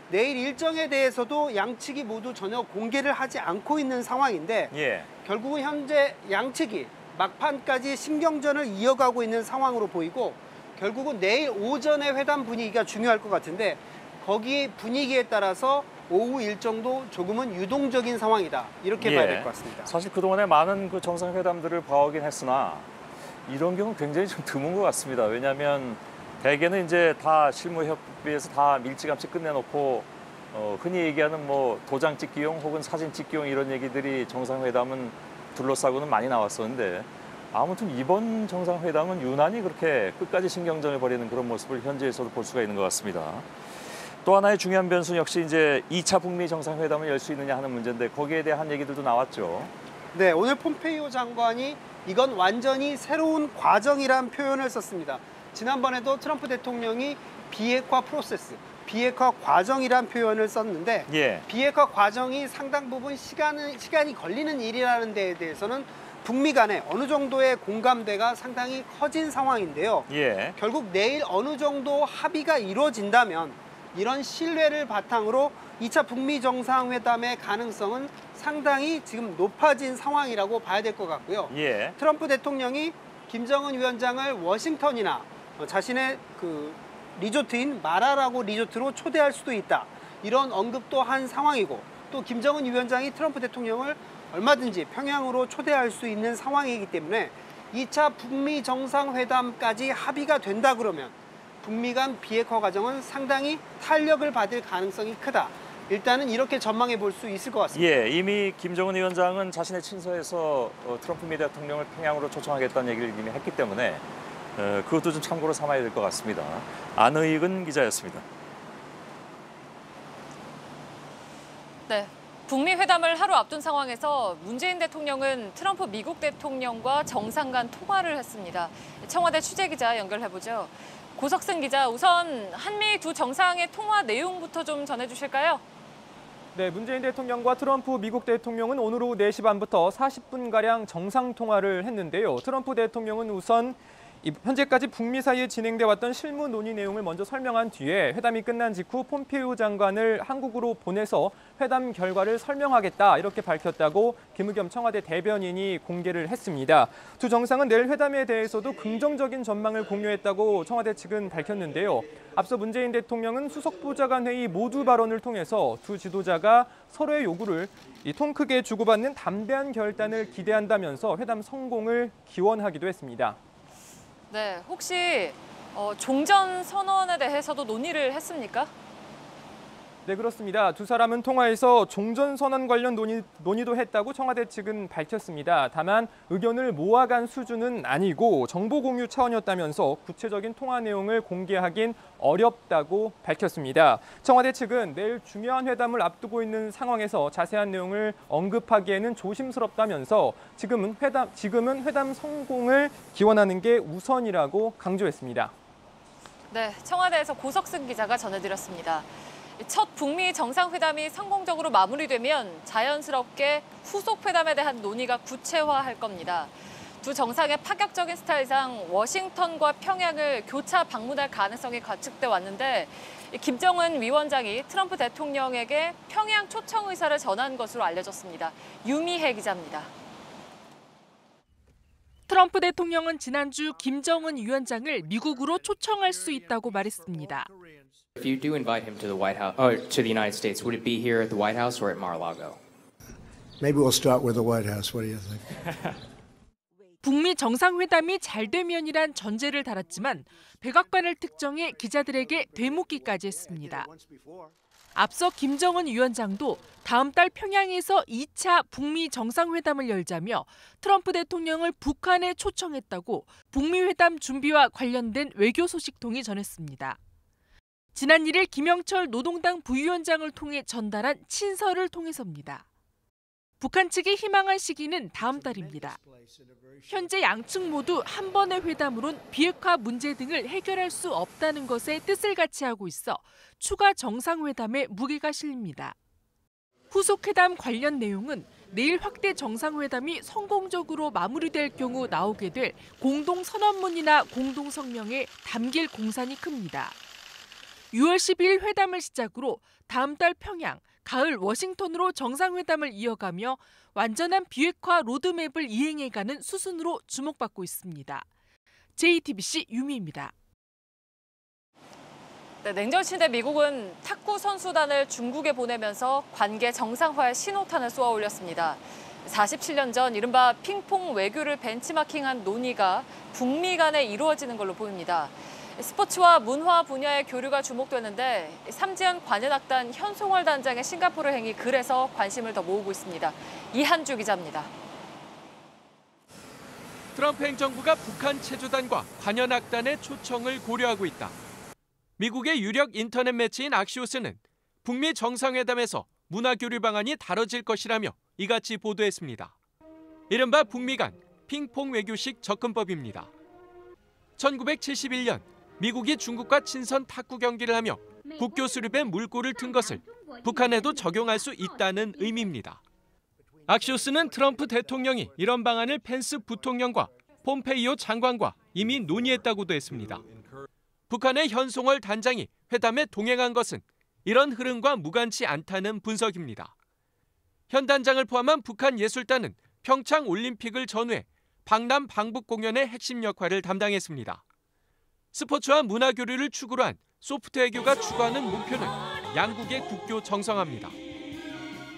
Speaker 14: 내일 일정에 대해서도 양측이 모두 전혀 공개를 하지 않고 있는 상황인데
Speaker 4: 예.
Speaker 14: 결국은 현재 양측이 막판까지 신경전을 이어가고 있는 상황으로 보이고 결국은 내일 오전에 회담 분위기가 중요할 것 같은데 거기 분위기에 따라서 오후 일정도 조금은 유동적인 상황이다. 이렇게 봐야 될 것 같습니다.
Speaker 4: 사실 그동안에 많은 그 정상회담들을 봐오긴 했으나 이런 경우는 굉장히 좀 드문 것 같습니다. 왜냐하면 대개는 이제 다 실무협의에서 다 일찌감치 끝내놓고 흔히 얘기하는 뭐 도장 찍기용 혹은 사진 찍기용 이런 얘기들이 정상회담은 둘러싸고는 많이 나왔었는데 아무튼 이번 정상회담은 유난히 그렇게 끝까지 신경전을 벌이는 그런 모습을 현지에서도 볼 수가 있는 것 같습니다. 또 하나의 중요한 변수는 역시 이제 2차 북미 정상회담을 열 수 있느냐 하는 문제인데 거기에 대한 얘기들도 나왔죠.
Speaker 14: 네, 오늘 폼페이오 장관이 이건 완전히 새로운 과정이란 표현을 썼습니다. 지난번에도 트럼프 대통령이 비핵화 프로세스, 비핵화 과정이란 표현을 썼는데
Speaker 4: 예.
Speaker 14: 비핵화 과정이 상당 부분 시간이 걸리는 일이라는 데에 대해서는 북미 간에 어느 정도의 공감대가 상당히 커진 상황인데요.
Speaker 4: 예.
Speaker 14: 결국 내일 어느 정도 합의가 이루어진다면 이런 신뢰를 바탕으로 2차 북미 정상회담의 가능성은 상당히 지금 높아진 상황이라고 봐야 될 것 같고요.
Speaker 4: 예.
Speaker 14: 트럼프 대통령이 김정은 위원장을 워싱턴이나 자신의 그 리조트인 마라라고 리조트로 초대할 수도 있다. 이런 언급도 한 상황이고 또 김정은 위원장이 트럼프 대통령을 얼마든지 평양으로 초대할 수 있는 상황이기 때문에 2차 북미 정상회담까지 합의가 된다 그러면 북미 간 비핵화 과정은 상당히 탄력을 받을 가능성이 크다. 일단은 이렇게 전망해 볼 수 있을 것 같습니다.
Speaker 4: 예, 이미 김정은 위원장은 자신의 친서에서 트럼프 미 대통령을 평양으로 초청하겠다는 얘기를 이미 했기 때문에 그것도 좀 참고로 삼아야 될 것 같습니다. 안의익은 기자였습니다.
Speaker 1: 네. 북미 회담을 하루 앞둔 상황에서 문재인 대통령은 트럼프 미국 대통령과 정상 간 통화를 했습니다. 청와대 취재기자 연결해보죠. 고석승 기자, 우선 한미 두 정상의 통화 내용부터 좀 전해주실까요?
Speaker 15: 네, 문재인 대통령과 트럼프 미국 대통령은 오늘 오후 4시 반부터 40분가량 정상통화를 했는데요. 트럼프 대통령은 우선 현재까지 북미 사이에 진행돼 왔던 실무 논의 내용을 먼저 설명한 뒤에 회담이 끝난 직후 폼페이오 장관을 한국으로 보내서 회담 결과를 설명하겠다 이렇게 밝혔다고 김의겸 청와대 대변인이 공개를 했습니다. 두 정상은 내일 회담에 대해서도 긍정적인 전망을 공유했다고 청와대 측은 밝혔는데요. 앞서 문재인 대통령은 수석보좌관 회의 모두 발언을 통해서 두 지도자가 서로의 요구를 통 크게 주고받는 담대한 결단을 기대한다면서 회담 성공을 기원하기도 했습니다.
Speaker 1: 네, 혹시 종전 선언에 대해서도 논의를 했습니까?
Speaker 15: 네, 그렇습니다. 두 사람은 통화에서 종전선언 관련 논의도 했다고 청와대 측은 밝혔습니다. 다만 의견을 모아간 수준은 아니고 정보 공유 차원이었다면서 구체적인 통화 내용을 공개하긴 어렵다고 밝혔습니다. 청와대 측은 내일 중요한 회담을 앞두고 있는 상황에서 자세한 내용을 언급하기에는 조심스럽다면서 지금은 회담 성공을 기원하는 게 우선이라고 강조했습니다.
Speaker 1: 네, 청와대에서 고석승 기자가 전해드렸습니다. 첫 북미 정상회담이 성공적으로 마무리되면 자연스럽게 후속 회담에 대한 논의가 구체화할 겁니다. 두 정상의 파격적인 스타일상 워싱턴과 평양을 교차 방문할 가능성이 관측돼 왔는데 김정은 위원장이 트럼프 대통령에게 평양 초청 의사를 전한 것으로 알려졌습니다. 유미혜 기자입니다.
Speaker 16: 트럼프 대통령은 지난주 김정은 위원장을 미국으로 초청할 수 있다고 말했습니다.
Speaker 17: If you do invite him to the White House or to the United States, would it be here at the White House or at Mar-a-Lago?
Speaker 18: Maybe we'll start with the White House. What do you think?
Speaker 16: 북미 정상회담이 잘 되면이란 전제를 달았지만 백악관을 특정해 기자들에게 되묻기까지 했습니다. 앞서 김정은 위원장도 다음 달 평양에서 2차 북미 정상회담을 열자며 트럼프 대통령을 북한에 초청했다고 북미 회담 준비와 관련된 외교 소식통이 전했습니다. 지난 1일 김영철 노동당 부위원장을 통해 전달한 친서를 통해서입니다. 북한 측이 희망한 시기는 다음 달입니다. 현재 양측 모두 한 번의 회담으론 비핵화 문제 등을 해결할 수 없다는 것에 뜻을 같이 하고 있어 추가 정상회담에 무게가 실립니다. 후속 회담 관련 내용은 내일 확대 정상회담이 성공적으로 마무리될 경우 나오게 될 공동선언문이나 공동성명에 담길 공산이 큽니다. 6월 12일 회담을 시작으로 다음 달 평양, 가을 워싱턴으로 정상회담을 이어가며 완전한 비핵화 로드맵을 이행해가는 수순으로 주목받고 있습니다. JTBC 유미입니다.
Speaker 1: 네, 냉전 시대 미국은 탁구 선수단을 중국에 보내면서 관계 정상화의 신호탄을 쏘아 올렸습니다. 47년 전 이른바 핑퐁 외교를 벤치마킹한 논의가 북미 간에 이루어지는 걸로 보입니다. 스포츠와 문화 분야의 교류가 주목되는데 삼지연 관현악단 현송월 단장의 싱가포르 행이 그래서 관심을 더 모으고 있습니다. 이한주 기자입니다.
Speaker 19: 트럼프 행정부가 북한 체조단과 관현악단의 초청을 고려하고 있다. 미국의 유력 인터넷 매체인 악시오스는 북미 정상회담에서 문화교류 방안이 다뤄질 것이라며 이같이 보도했습니다. 이른바 북미 간 핑퐁 외교식 접근법입니다. 1971년 미국이 중국과 친선 탁구 경기를 하며 국교 수립에 물꼬를 튼 것을 북한에도 적용할 수 있다는 의미입니다. 악시오스는 트럼프 대통령이 이런 방안을 펜스 부통령과 폼페이오 장관과 이미 논의했다고도 했습니다. 북한의 현송월 단장이 회담에 동행한 것은 이런 흐름과 무관치 않다는 분석입니다. 현 단장을 포함한 북한 예술단은 평창 올림픽을 전후해 방남 방북 공연의 핵심 역할을 담당했습니다. 스포츠와 문화 교류를 축으로 한 소프트 외교가 추구하는 목표는 양국의 국교 정상화입니다.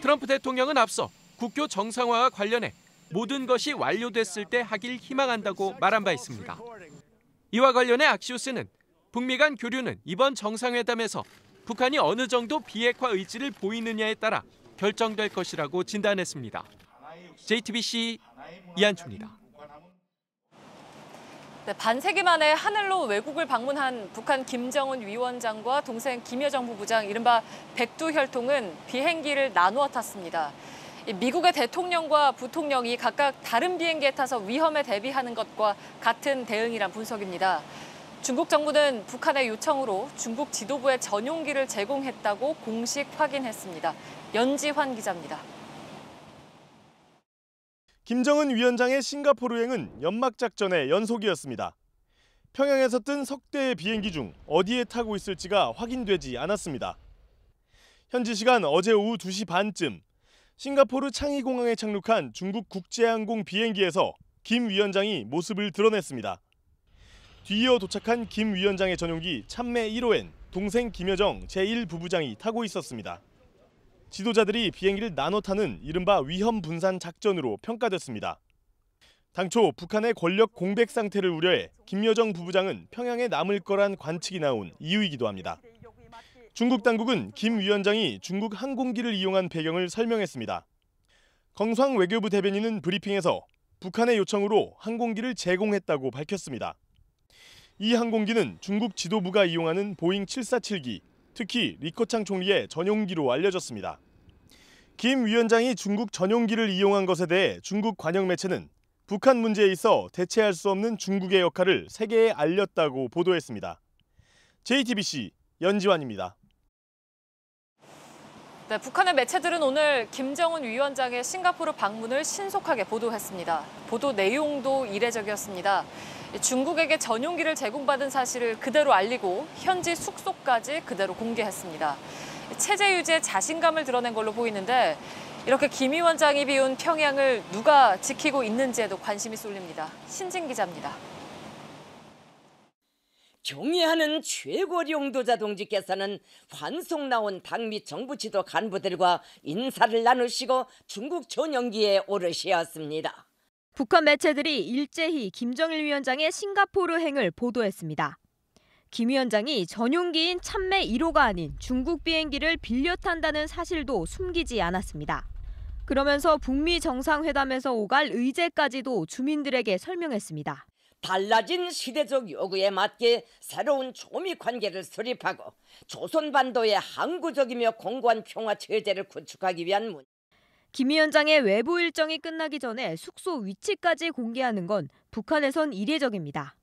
Speaker 19: 트럼프 대통령은 앞서 국교 정상화와 관련해 모든 것이 완료됐을 때 하길 희망한다고 말한 바 있습니다. 이와 관련해 악시오스는 북미 간 교류는 이번 정상회담에서 북한이 어느 정도 비핵화 의지를 보이느냐에 따라 결정될 것이라고 진단했습니다. JTBC 이한주입니다.
Speaker 1: 네, 반세기 만에 하늘로 외국을 방문한 북한 김정은 위원장과 동생 김여정 부부장 이른바 백두혈통은 비행기를 나누어 탔습니다. 미국의 대통령과 부통령이 각각 다른 비행기에 타서 위험에 대비하는 것과 같은 대응이란 분석입니다. 중국 정부는 북한의 요청으로 중국 지도부에 전용기를 제공했다고 공식 확인했습니다. 연지환 기자입니다.
Speaker 20: 김정은 위원장의 싱가포르 행은 연막작전의 연속이었습니다. 평양에서 뜬 석 대의 비행기 중 어디에 타고 있을지가 확인되지 않았습니다. 현지 시간 어제 오후 2시 반쯤 싱가포르 창의공항에 착륙한 중국 국제항공 비행기에서 김 위원장이 모습을 드러냈습니다. 뒤이어 도착한 김 위원장의 전용기 참매 1호엔 동생 김여정 제1부부장이 타고 있었습니다. 지도자들이 비행기를 나눠 타는 이른바 위험 분산 작전으로 평가됐습니다. 당초 북한의 권력 공백 상태를 우려해 김여정 부부장은 평양에 남을 거란 관측이 나온 이유이기도 합니다. 중국 당국은 김 위원장이 중국 항공기를 이용한 배경을 설명했습니다.耿수황 외교부 대변인은 브리핑에서 북한의 요청으로 항공기를 제공했다고 밝혔습니다. 이 항공기는 중국 지도부가 이용하는 보잉 747기, 특히 리커창 총리의 전용기로 알려졌습니다. 김 위원장이 중국 전용기를 이용한 것에 대해 중국 관영 매체는 북한 문제에 있어 대체할 수 없는 중국의 역할을 세계에 알렸다고 보도했습니다. JTBC 연지환입니다.
Speaker 1: 네, 북한의 매체들은 오늘 김정은 위원장의 싱가포르 방문을 신속하게 보도했습니다. 보도 내용도 이례적이었습니다. 중국에게 전용기를 제공받은 사실을 그대로 알리고 현지 숙소까지 그대로 공개했습니다. 체제 유지에 자신감을 드러낸 걸로 보이는데 이렇게 김 위원장이 비운 평양을 누가 지키고 있는지에도 관심이 쏠립니다. 신진 기자입니다.
Speaker 21: 경애하는 최고 용도자 동지께서는 환송 나온 당미 정부 지도 간부들과 인사를 나누시고 중국 전용기에 오르셨습니다.
Speaker 22: 북한 매체들이 일제히 김정일 위원장의 싱가포르행을 보도했습니다. 김 위원장이 전용기인 참매 1호가 아닌 중국 비행기를 빌려 탄다는 사실도 숨기지 않았습니다. 그러면서 북미 정상회담에서 오갈 의제까지도 주민들에게 설명했습니다.
Speaker 21: 달라진 시대적 요구에 맞게 새로운 초미 관계를 수립하고 조선반도의 항구적이며 공고한 평화 체제를 구축하기 위한 문제.
Speaker 22: 김 위원장의 외부 일정이 끝나기 전에 숙소 위치까지 공개하는 건 북한에선 이례적입니다.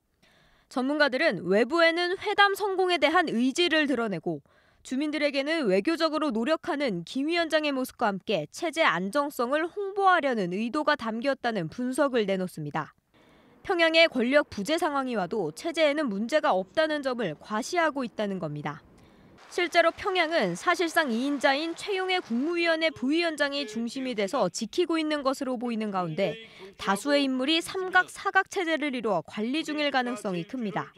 Speaker 22: 전문가들은 외부에는 회담 성공에 대한 의지를 드러내고 주민들에게는 외교적으로 노력하는 김 위원장의 모습과 함께 체제 안정성을 홍보하려는 의도가 담겼다는 분석을 내놓습니다. 평양의 권력 부재 상황이 와도 체제에는 문제가 없다는 점을 과시하고 있다는 겁니다. 실제로 평양은 사실상 2인자인 최용해 국무위원회 부위원장이 중심이 돼서 지키고 있는 것으로 보이는 가운데 다수의 인물이 삼각, 사각 체제를 이루어 관리 중일 가능성이 큽니다.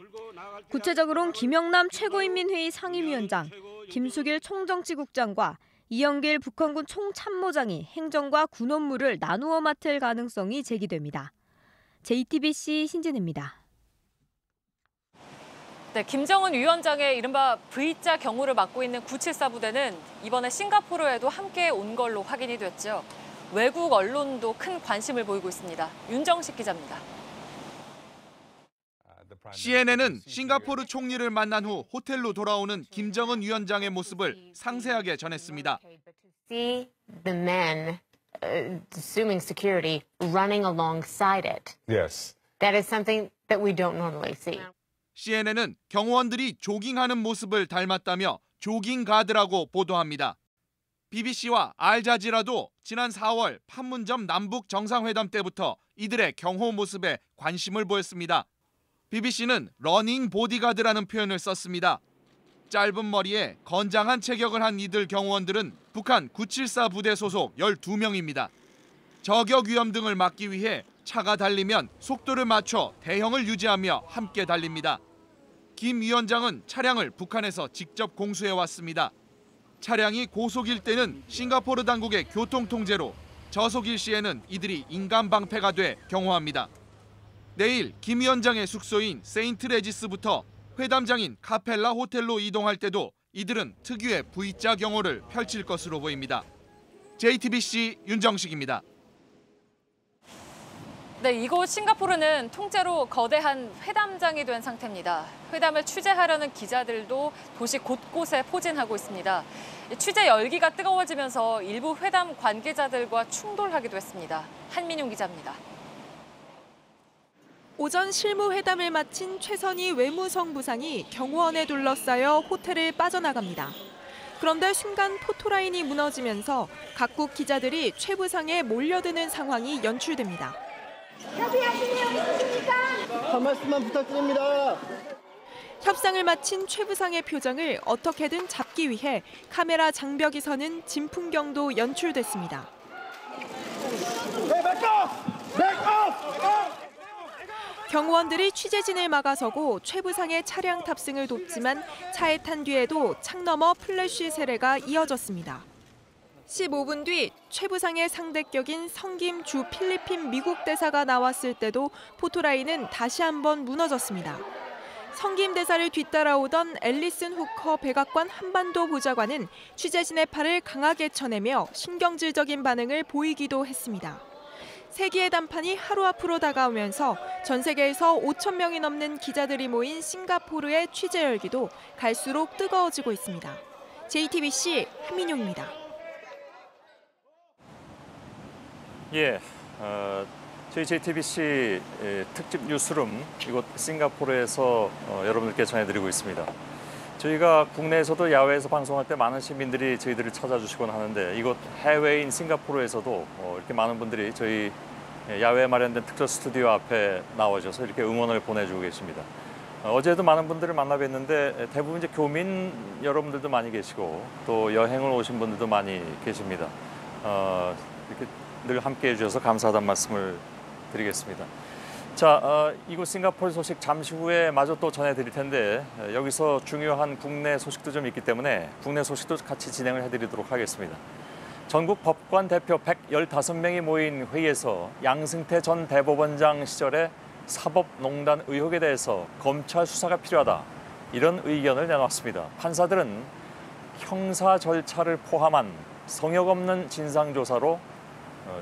Speaker 22: 구체적으로는 김영남 최고인민회의 상임위원장, 김숙일 총정치국장과 이영길 북한군 총참모장이 행정과 군 업무를 나누어 맡을 가능성이 제기됩니다. JTBC 신진입니다.
Speaker 1: 네, 김정은 위원장의 이른바 V자 경호를 맡고 있는 974 부대는 이번에 싱가포르에도 함께 온 걸로 확인이 됐죠. 외국 언론도 큰 관심을 보이고 있습니다. 윤정식 기자입니다.
Speaker 23: CNN은 싱가포르 총리를 만난 후 호텔로 돌아오는 김정은 위원장의 모습을 상세하게 전했습니다.
Speaker 24: See the men assuming security running alongside it.
Speaker 23: Yes.
Speaker 24: That is something that we don't normally see.
Speaker 23: CNN은 경호원들이 조깅하는 모습을 닮았다며 조깅 가드라고 보도합니다. BBC와 알자지라도 지난 4월 판문점 남북 정상회담 때부터 이들의 경호 모습에 관심을 보였습니다. BBC는 러닝 보디가드라는 표현을 썼습니다. 짧은 머리에 건장한 체격을 한 이들 경호원들은 북한 974 부대 소속 12명입니다. 저격 위험 등을 막기 위해 차가 달리면 속도를 맞춰 대형을 유지하며 함께 달립니다. 김 위원장은 차량을 북한에서 직접 공수해 왔습니다. 차량이 고속일 때는 싱가포르 당국의 교통 통제로, 저속일 시에는 이들이 인간 방패가 돼 경호합니다. 내일 김 위원장의 숙소인 세인트 레지스부터 회담장인 카펠라 호텔로 이동할 때도 이들은 특유의 V자 경호를 펼칠 것으로 보입니다. JTBC 윤정식입니다.
Speaker 1: 네, 이곳 싱가포르는 통째로 거대한 회담장이 된 상태입니다. 회담을 취재하려는 기자들도 도시 곳곳에 포진하고 있습니다. 취재 열기가 뜨거워지면서 일부 회담 관계자들과 충돌하기도 했습니다. 한민용 기자입니다.
Speaker 25: 오전 실무회담을 마친 최선희 외무성 부상이 경호원에 둘러싸여 호텔을 빠져나갑니다. 그런데 순간 포토라인이 무너지면서 각국 기자들이 최 부상에 몰려드는 상황이 연출됩니다.
Speaker 26: 한 말씀만 부탁드립니다.
Speaker 25: 협상을 마친 최 부상의 표정을 어떻게든 잡기 위해 카메라 장벽이 서는 진풍경도 연출됐습니다. 경호원들이 취재진을 막아서고 최 부상의 차량 탑승을 돕지만 차에 탄 뒤에도 창 너머 플래시 세례가 이어졌습니다. 15분 뒤 최 부상의 상대격인 성김 주 필리핀 미국 대사가 나왔을 때도 포토라인은 다시 한번 무너졌습니다. 성김대사를 뒤따라오던 앨리슨 후커 백악관 한반도 보좌관은 취재진의 팔을 강하게 쳐내며 신경질적인 반응을 보이기도 했습니다. 세기의 단판이 하루 앞으로 다가오면서 전 세계에서 5천 명이 넘는 기자들이 모인 싱가포르의 취재 열기도 갈수록 뜨거워지고 있습니다. JTBC 한민용입니다.
Speaker 4: 예, 저희 JTBC 특집 뉴스룸 이곳 싱가포르에서 여러분들께 전해드리고 있습니다. 저희가 국내에서도 야외에서 방송할 때 많은 시민들이 저희들을 찾아주시곤 하는데 이곳 해외인 싱가포르에서도 이렇게 많은 분들이 저희 야외에 마련된 특별 스튜디오 앞에 나와줘서 이렇게 응원을 보내주고 계십니다. 어제도 많은 분들을 만나 뵀는데 대부분 이제 교민 여러분들도 많이 계시고 또 여행을 오신 분들도 많이 계십니다. 이렇게 늘 함께해 주셔서 감사하다는 말씀을 드리겠습니다. 자, 이곳 싱가포르 소식 잠시 후에 마저 또 전해드릴 텐데 여기서 중요한 국내 소식도 좀 있기 때문에 국내 소식도 같이 진행을 해드리도록 하겠습니다. 전국 법관 대표 115명이 모인 회의에서 양승태 전 대법원장 시절의 사법농단 의혹에 대해서 검찰 수사가 필요하다 이런 의견을 내놨습니다. 판사들은 형사 절차를 포함한 성역 없는 진상조사로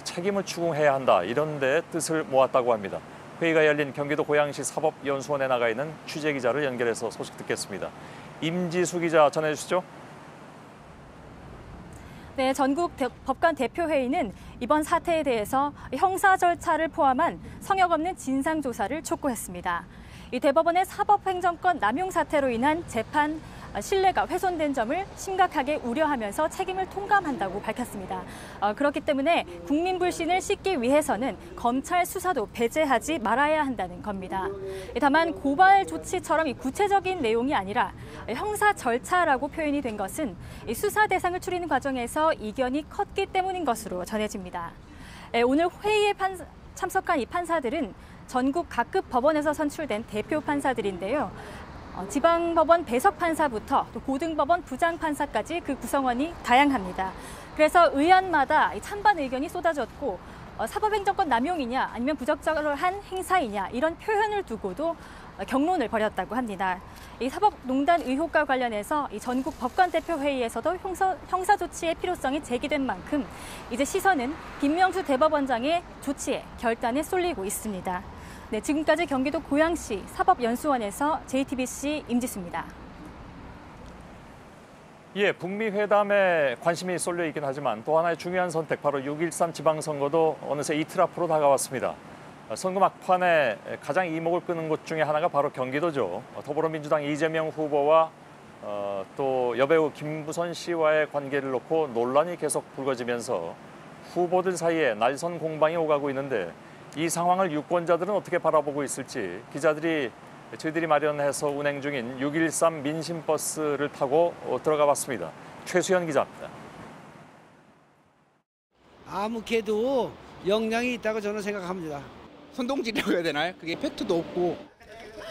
Speaker 4: 책임을 추궁해야 한다 이런 데 뜻을 모았다고 합니다. 회의가 열린 경기도 고양시 사법연수원에 나가 있는 취재기자를 연결해서 소식 듣겠습니다. 임지수 기자 전해주시죠.
Speaker 2: 네, 전국 법관 대표회의는 이번 사태에 대해서 형사 절차를 포함한 성역 없는 진상조사를 촉구했습니다. 이 대법원의 사법행정권 남용 사태로 인한 재판 신뢰가 훼손된 점을 심각하게 우려하면서 책임을 통감한다고 밝혔습니다. 그렇기 때문에 국민 불신을 씻기 위해서는 검찰 수사도 배제하지 말아야 한다는 겁니다. 다만 고발 조치처럼 구체적인 내용이 아니라 형사 절차라고 표현이 된 것은 수사 대상을 추리는 과정에서 이견이 컸기 때문인 것으로 전해집니다. 오늘 회의에 참석한 이 판사들은 전국 각급 법원에서 선출된 대표 판사들인데요. 지방법원 배석 판사부터 또 고등법원 부장 판사까지 그 구성원이 다양합니다. 그래서 의안마다 찬반 의견이 쏟아졌고 사법행정권 남용이냐 아니면 부적절한 행사이냐 이런 표현을 두고도 격론을 벌였다고 합니다. 이 사법농단 의혹과 관련해서 이 전국 법관 대표 회의에서도 형사 조치의 필요성이 제기된 만큼 이제 시선은 김명수 대법원장의 조치에 결단에 쏠리고 있습니다. 네, 지금까지 경기도 고양시 사법연수원에서 JTBC 임지수입니다.
Speaker 4: 예, 북미 회담에 관심이 쏠려 있긴 하지만 또 하나의 중요한 선택, 바로 6.13 지방선거도 어느새 이틀 앞으로 다가왔습니다. 선거 막판에 가장 이목을 끄는 곳 중에 하나가 바로 경기도죠. 더불어민주당 이재명 후보와 또 여배우 김부선 씨와의 관계를 놓고 논란이 계속 불거지면서 후보들 사이에 날선 공방이 오가고 있는데 이 상황을 유권자들은 어떻게 바라보고 있을지 저희들이 마련해서 운행 중인 6.13 민심버스를 타고 들어가 봤습니다. 최수연 기자입니다.
Speaker 3: 아무 개도 영향이 있다고 저는 생각합니다.
Speaker 5: 선동질이라고 해야 되나요? 그게 팩트도 없고.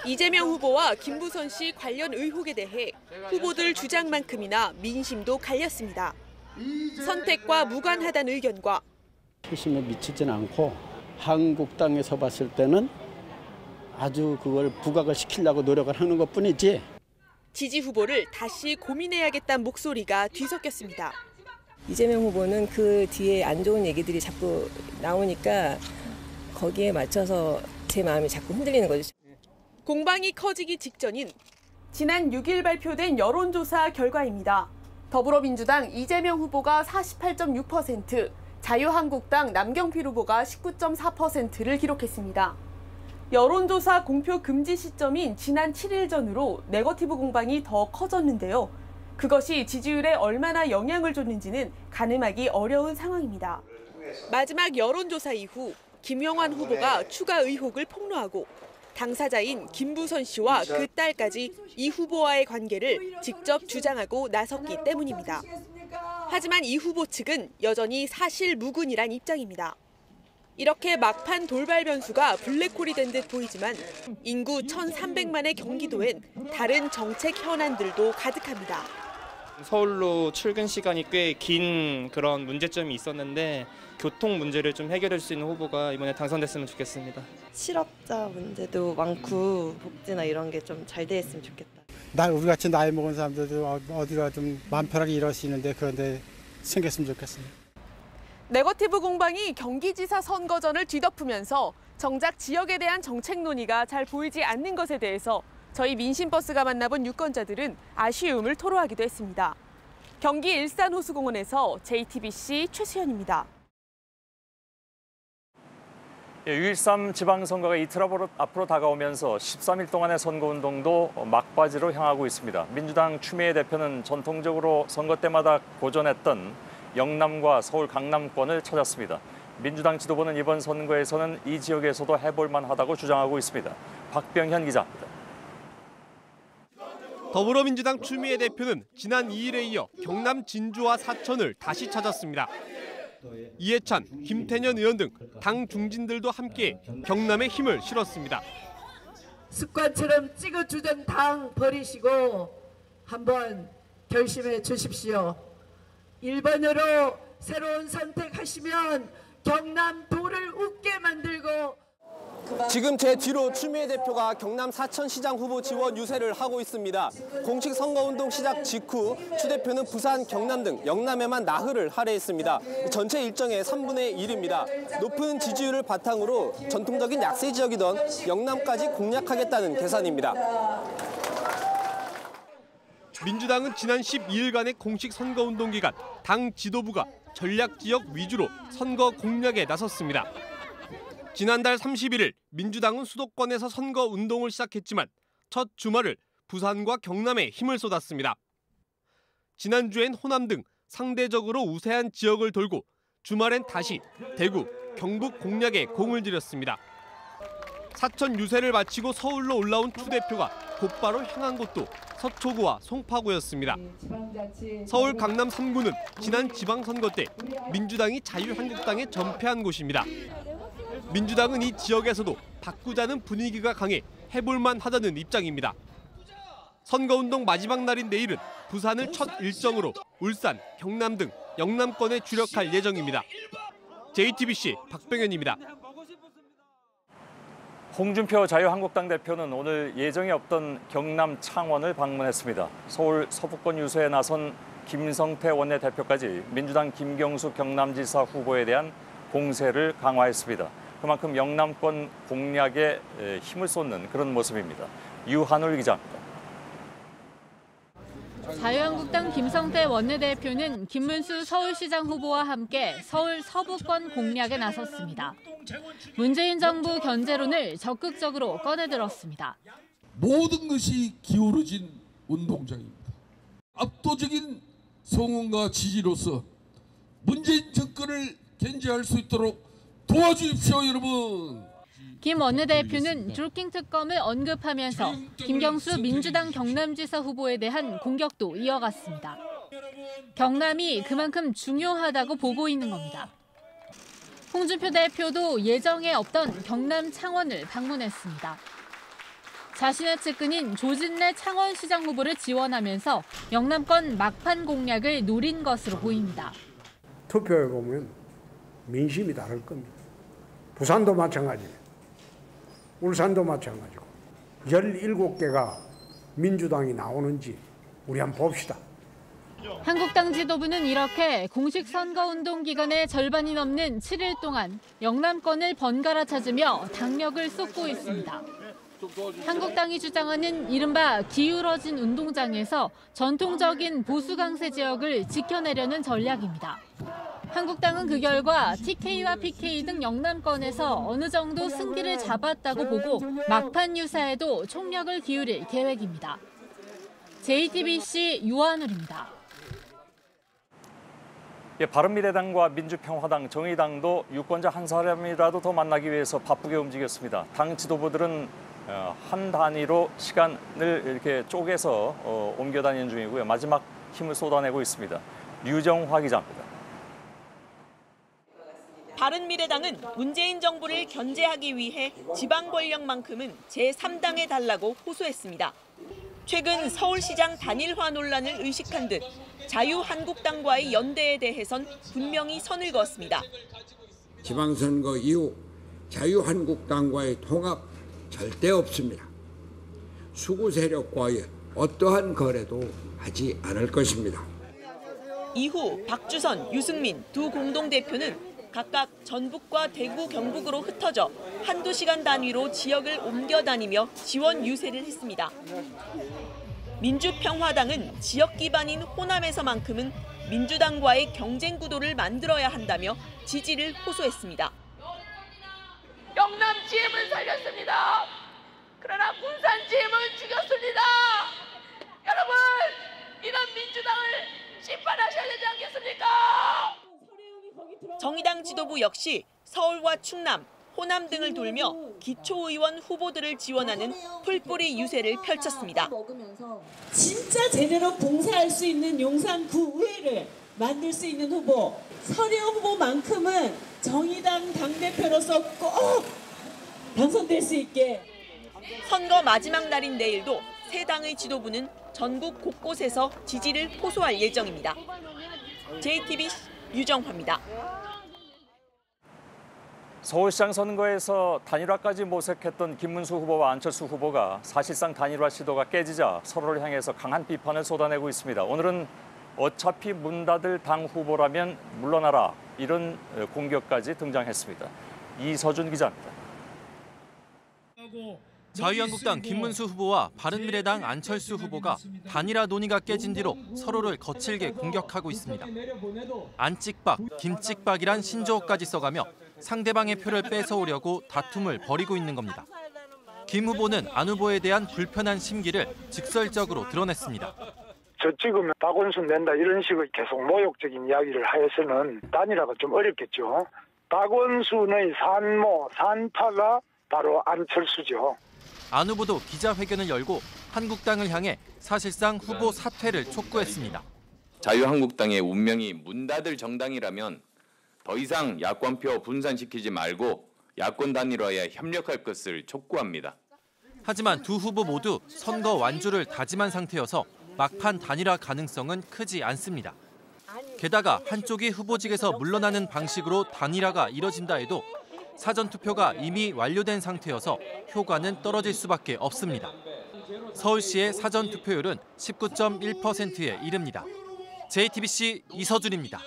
Speaker 25: 이재명 후보와 김부선 씨 관련 의혹에 대해 후보들 주장만큼이나 민심도 갈렸습니다. 선택과 무관하다는 의견과
Speaker 6: 표심에 미치진 않고 한국당에서 봤을 때는 아주 그걸 부각을 시키려고 노력을 하는 것뿐이지.
Speaker 25: 지지 후보를 다시 고민해야겠다는 목소리가 뒤섞였습니다.
Speaker 7: 이재명 후보는 그 뒤에 안 좋은 얘기들이 자꾸 나오니까 거기에 맞춰서 제 마음이 자꾸 흔들리는 거죠.
Speaker 25: 공방이 커지기 직전인 지난 6일 발표된 여론조사 결과입니다. 더불어민주당 이재명 후보가 48.6%, 자유한국당 남경필 후보가 19.4%를 기록했습니다. 여론조사 공표 금지 시점인 지난 7일 전으로 네거티브 공방이 더 커졌는데요. 그것이 지지율에 얼마나 영향을 줬는지는 가늠하기 어려운 상황입니다. 마지막 여론조사 이후 김영환 후보가 추가 의혹을 폭로하고 당사자인 김부선 씨와 그 딸까지 이 후보와의 관계를 직접 주장하고 나섰기 때문입니다. 하지만 이 후보 측은 여전히 사실무근이란 입장입니다. 이렇게 막판 돌발 변수가 블랙홀이 된 듯 보이지만 인구 1,300만의 경기도엔 다른 정책 현안들도 가득합니다.
Speaker 8: 서울로 출근 시간이 꽤 긴 그런 문제점이 있었는데 교통 문제를 좀 해결할 수 있는 후보가 이번에 당선됐으면 좋겠습니다.
Speaker 9: 실업자 문제도 많고 복지나 이런 게 좀 잘 돼 있으면 좋겠다.
Speaker 10: 우리 같이 나이 먹은 사람들도 어디가 좀 마음 편하게 일할 수 있는데 그런데 생겼으면 좋겠습니다.
Speaker 25: 네거티브 공방이 경기지사 선거전을 뒤덮으면서 정작 지역에 대한 정책 논의가 잘 보이지 않는 것에 대해서 저희 민심버스가 만나본 유권자들은 아쉬움을 토로하기도 했습니다. 경기 일산호수공원에서 JTBC 최수연입니다.
Speaker 4: 6.13 지방선거가 이틀 앞으로 다가오면서 13일 동안의 선거운동도 막바지로 향하고 있습니다. 민주당 추미애 대표는 전통적으로 선거 때마다 고전했던 영남과 서울 강남권을 찾았습니다. 민주당 지도부는 이번 선거에서는 이 지역에서도 해볼 만하다고 주장하고 있습니다. 박병현 기자입니다.
Speaker 11: 더불어민주당 추미애 대표는 지난 2일에 이어 경남 진주와 사천을 다시 찾았습니다. 이해찬, 김태년 의원 등 당 중진들도 함께 경남에 힘을 실었습니다.
Speaker 12: 습관처럼 찍어주던 당 버리시고 한번 결심해 주십시오. 1번으로 새로운 선택하시면 경남 도를 웃게 만들고.
Speaker 11: 지금 제 뒤로 추미애 대표가 경남 사천시장 후보 지원 유세를 하고 있습니다. 공식 선거운동 시작 직후 추 대표는 부산, 경남 등 영남에만 나흘을 할애했습니다. 전체 일정의 3분의 1입니다. 높은 지지율을 바탕으로 전통적인 약세 지역이던 영남까지 공략하겠다는 계산입니다. 민주당은 지난 12일간의 공식 선거운동 기간 당 지도부가 전략 지역 위주로 선거 공략에 나섰습니다. 지난달 31일 민주당은 수도권에서 선거 운동을 시작했지만 첫 주말을 부산과 경남에 힘을 쏟았습니다. 지난주엔 호남 등 상대적으로 우세한 지역을 돌고 주말엔 다시 대구, 경북 공략에 공을 들였습니다. 사천 유세를 마치고 서울로 올라온 추 대표가 곧바로 향한 곳도 서초구와 송파구였습니다. 서울 강남 3구는 지난 지방선거 때 민주당이 자유한국당에 전패한 곳입니다. 민주당은 이 지역에서도 바꾸자는 분위기가 강해 해볼만 하다는 입장입니다. 선거운동 마지막 날인 내일은 부산을 첫 일정으로 울산, 경남 등 영남권에 주력할 예정입니다. JTBC 박병현입니다.
Speaker 4: 홍준표 자유한국당 대표는 오늘 예정에 없던 경남 창원을 방문했습니다. 서울 서부권 유세에 나선 김성태 원내대표까지 민주당 김경수 경남지사 후보에 대한 공세를 강화했습니다. 그만큼 영남권 공략에 힘을 쏟는 그런 모습입니다. 유한울 기자입니다.
Speaker 2: 자유한국당 김성태 원내대표는 김문수 서울시장 후보와 함께 서울 서부권 공략에 나섰습니다. 문재인 정부 견제론을 적극적으로 꺼내들었습니다.
Speaker 13: 모든 것이 기울어진 운동장입니다. 압도적인 성원과 지지로서 문재인 정권을 견제할 수 있도록 도와주십시오, 여러분.
Speaker 2: 김 원내대표는 드루킹 특검을 언급하면서 김경수 민주당 경남지사 후보에 대한 공격도 이어갔습니다. 경남이 그만큼 중요하다고 보고 있는 겁니다. 홍준표 대표도 예정에 없던 경남 창원을 방문했습니다. 자신의 측근인 조진래 창원시장 후보를 지원하면서 영남권 막판 공략을 노린 것으로 보입니다.
Speaker 27: 투표해 보면 민심이 다를 겁니다. 부산도 마찬가지예요. 울산도 마찬가지고 17개가 민주당이 나오는지 우리 한번 봅시다.
Speaker 2: 한국당 지도부는 이렇게 공식 선거운동 기간의 절반이 넘는 7일 동안 영남권을 번갈아 찾으며 당력을 쏟고 있습니다. 한국당이 주장하는 이른바 기울어진 운동장에서 전통적인 보수 강세 지역을 지켜내려는 전략입니다. 한국당은 그 결과 TK와 PK 등 영남권에서 어느 정도 승기를 잡았다고 보고 막판 유세에도 총력을 기울일 계획입니다. JTBC 유한울입니다.
Speaker 4: 바른미래당과 민주평화당, 정의당도 유권자 한 사람이라도 더 만나기 위해서 바쁘게 움직였습니다. 당 지도부들은 한 단위로 시간을 이렇게 쪼개서 옮겨 다니는 중이고요. 마지막 힘을 쏟아내고 있습니다. 류정화 기자입니다.
Speaker 28: 바른미래당은 문재인 정부를 견제하기 위해 지방 권력만큼은 제3당에 달라고 호소했습니다. 최근 서울시장 단일화 논란을 의식한 듯 자유한국당과의 연대에 대해선 분명히 선을 그었습니다.
Speaker 14: 지방선거 이후 자유한국당과의 통합 절대 없습니다. 수구 세력과의 어떠한 거래도 하지 않을 것입니다.
Speaker 28: 이후 박주선, 유승민 두 공동대표는 각각 전북과 대구, 경북으로 흩어져 한두 시간 단위로 지역을 옮겨 다니며 지원 유세를 했습니다. 민주평화당은 지역 기반인 호남에서만큼은 민주당과의 경쟁 구도를 만들어야 한다며 지지를 호소했습니다.
Speaker 15: 영남 GM을 살렸습니다. 그러나 군산 GM을 죽였습니다. 여러분, 이런 민주당을 심판하셔야 되지 않겠습니까?
Speaker 28: 정의당 지도부 역시 서울과 충남, 호남 등을 돌며 기초의원 후보들을 지원하는 풀뿌리 유세를 펼쳤습니다.
Speaker 16: 진짜 제대로 봉사할 수 있는 용산구의회를 만들 수 있는 후보, 서려 후보만큼은 정의당 당대표로서 꼭 당선될 수 있게.
Speaker 28: 선거 마지막 날인 내일도 세 당의 지도부는 전국 곳곳에서 지지를 호소할 예정입니다. JTBC 유정화입니다.
Speaker 4: 서울시장 선거에서 단일화까지 모색했던 김문수 후보와 안철수 후보가 사실상 단일화 시도가 깨지자 서로를 향해서 강한 비판을 쏟아내고 있습니다. 오늘은 어차피 문 닫을 당 후보라면 물러나라, 이런 공격까지 등장했습니다. 이서준 기자입니다.
Speaker 17: 자유한국당 김문수 후보와 바른미래당 안철수 후보가 단일화 논의가 깨진 뒤로 서로를 거칠게 공격하고 있습니다. 안찍박, 김찍박이란 신조어까지 써가며 상대방의 표를 뺏어오려고 다툼을 벌이고 있는 겁니다. 김 후보는 안 후보에 대한 불편한 심기를 직설적으로 드러냈습니다.
Speaker 18: 저 찍으면 박원순 낸다 이런 식의 계속 모욕적인 이야기를 하여서는 단일화가 좀 어렵겠죠. 박원순의 산모, 산파가 바로 안철수죠.
Speaker 17: 안 후보도 기자회견을 열고 한국당을 향해 사실상 후보 사퇴를 촉구했습니다.
Speaker 19: 자유한국당의 운명이 문 닫을 정당이라면 더 이상 야권표 분산시키지 말고 야권 단일화에 협력할 것을 촉구합니다.
Speaker 17: 하지만 두 후보 모두 선거 완주를 다짐한 상태여서 막판 단일화 가능성은 크지 않습니다. 게다가 한쪽이 후보직에서 물러나는 방식으로 단일화가 이뤄진다 해도 사전투표가 이미 완료된 상태여서 효과는 떨어질 수밖에 없습니다. 서울시의 사전투표율은 19.1%에 이릅니다. JTBC 이서준입니다.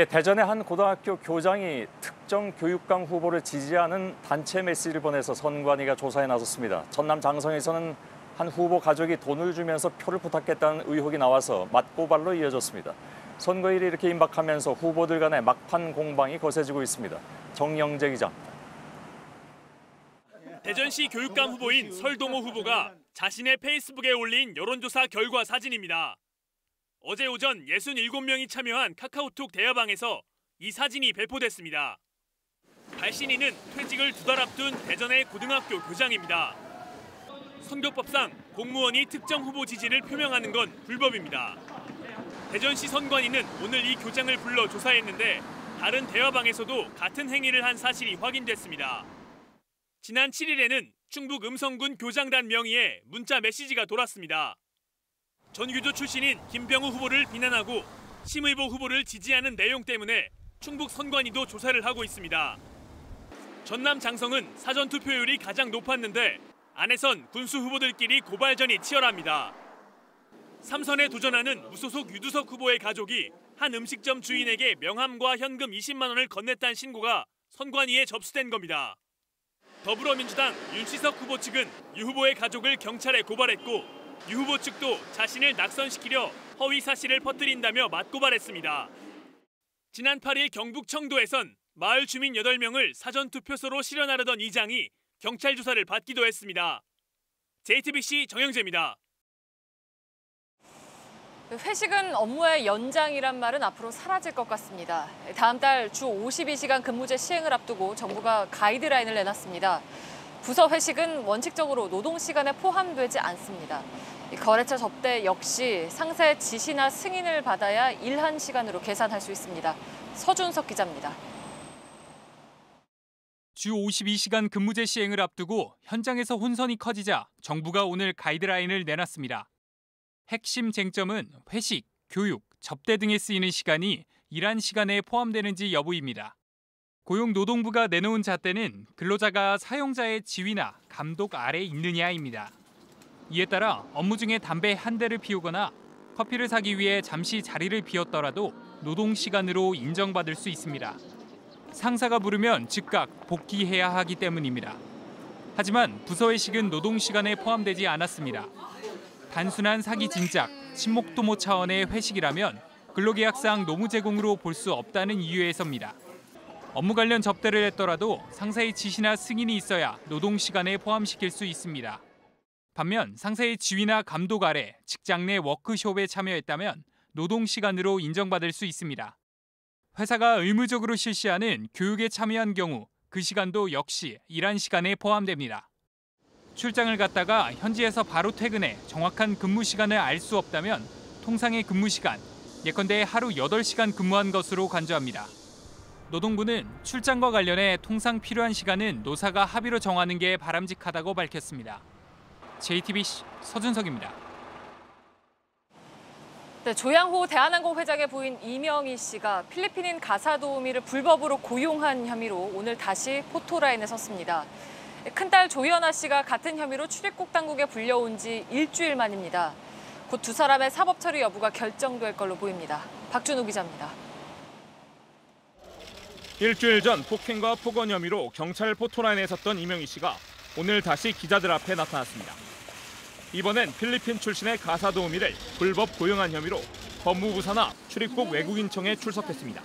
Speaker 4: 대전의 한 고등학교 교장이 특정 교육감 후보를 지지하는 단체 메시지를 보내서 선관위가 조사에 나섰습니다. 전남 장성에서는 한 후보 가족이 돈을 주면서 표를 부탁했다는 의혹이 나와서 맞고발로 이어졌습니다. 선거일이 이렇게 임박하면서 후보들 간의 막판 공방이 거세지고 있습니다. 정영재 기자입니다.
Speaker 20: 대전시 교육감 후보인 설동호 후보가 자신의 페이스북에 올린 여론조사 결과 사진입니다. 어제 오전 67명이 참여한 카카오톡 대화방에서 이 사진이 배포됐습니다. 발신인은 퇴직을 2달 앞둔 대전의 고등학교 교장입니다. 선거법상 공무원이 특정 후보 지지를 표명하는 건 불법입니다. 대전시 선관위는 오늘 이 교장을 불러 조사했는데 다른 대화방에서도 같은 행위를 한 사실이 확인됐습니다. 지난 7일에는 충북 음성군 교장단 명의의 문자 메시지가 돌았습니다. 전교조 출신인 김병우 후보를 비난하고 심의보 후보를 지지하는 내용 때문에 충북 선관위도 조사를 하고 있습니다. 전남 장성은 사전투표율이 가장 높았는데 안에선 군수 후보들끼리 고발전이 치열합니다. 3선에 도전하는 무소속 유두석 후보의 가족이 한 음식점 주인에게 명함과 현금 20만 원을 건넸다는 신고가 선관위에 접수된 겁니다. 더불어민주당 윤시석 후보 측은 유 후보의 가족을 경찰에 고발했고 유 후보 측도 자신을 낙선시키려 허위 사실을 퍼뜨린다며 맞고발했습니다. 지난 8일 경북 청도에선 마을 주민 8명을 사전투표소로 실어나르던 이장이 경찰 조사를 받기도 했습니다. JTBC 정영재입니다.
Speaker 1: 회식은 업무의 연장이란 말은 앞으로 사라질 것 같습니다. 다음 달 주 52시간 근무제 시행을 앞두고 정부가 가이드라인을 내놨습니다. 부서 회식은 원칙적으로 노동시간에 포함되지 않습니다. 거래처 접대 역시 상사의 지시나 승인을 받아야 일한 시간으로 계산할 수 있습니다. 서준석 기자입니다.
Speaker 21: 주 52시간 근무제 시행을 앞두고 현장에서 혼선이 커지자 정부가 오늘 가이드라인을 내놨습니다. 핵심 쟁점은 회식, 교육, 접대 등에 쓰이는 시간이 일한 시간에 포함되는지 여부입니다. 고용노동부가 내놓은 잣대는 근로자가 사용자의 지위나 감독 아래 있느냐입니다. 이에 따라 업무 중에 담배 한 대를 피우거나 커피를 사기 위해 잠시 자리를 비웠더라도 노동시간으로 인정받을 수 있습니다. 상사가 부르면 즉각 복귀해야 하기 때문입니다. 하지만 부서회식은 노동시간에 포함되지 않았습니다. 단순한 사기 진작, 친목도모 차원의 회식이라면 근로계약상 노무 제공으로 볼 수 없다는 이유에서입니다. 업무 관련 접대를 했더라도 상사의 지시나 승인이 있어야 노동시간에 포함시킬 수 있습니다. 반면 상사의 지휘나 감독 아래 직장 내 워크숍에 참여했다면 노동시간으로 인정받을 수 있습니다. 회사가 의무적으로 실시하는 교육에 참여한 경우 그 시간도 역시 일한 시간에 포함됩니다. 출장을 갔다가 현지에서 바로 퇴근해 정확한 근무 시간을 알 수 없다면 통상의 근무 시간, 예컨대 하루 8시간 근무한 것으로 간주합니다. 노동부는 출장과 관련해 통상 필요한 시간은 노사가 합의로 정하는 게 바람직하다고 밝혔습니다. JTBC 서준석입니다.
Speaker 1: 네, 조양호 대한항공 회장의 부인 이명희 씨가 필리핀인 가사도우미를 불법으로 고용한 혐의로 오늘 다시 포토라인에 섰습니다. 큰딸 조연아 씨가 같은 혐의로 출입국 당국에 불려온 지 일주일 만입니다. 곧 두 사람의 사법 처리 여부가 결정될 걸로 보입니다. 박준우 기자입니다.
Speaker 20: 일주일 전 폭행과 폭언 혐의로 경찰 포토라인에 섰던 이명희 씨가 오늘 다시 기자들 앞에 나타났습니다. 이번엔 필리핀 출신의 가사도우미를 불법 고용한 혐의로 법무부 산하 출입국 외국인청에 출석했습니다.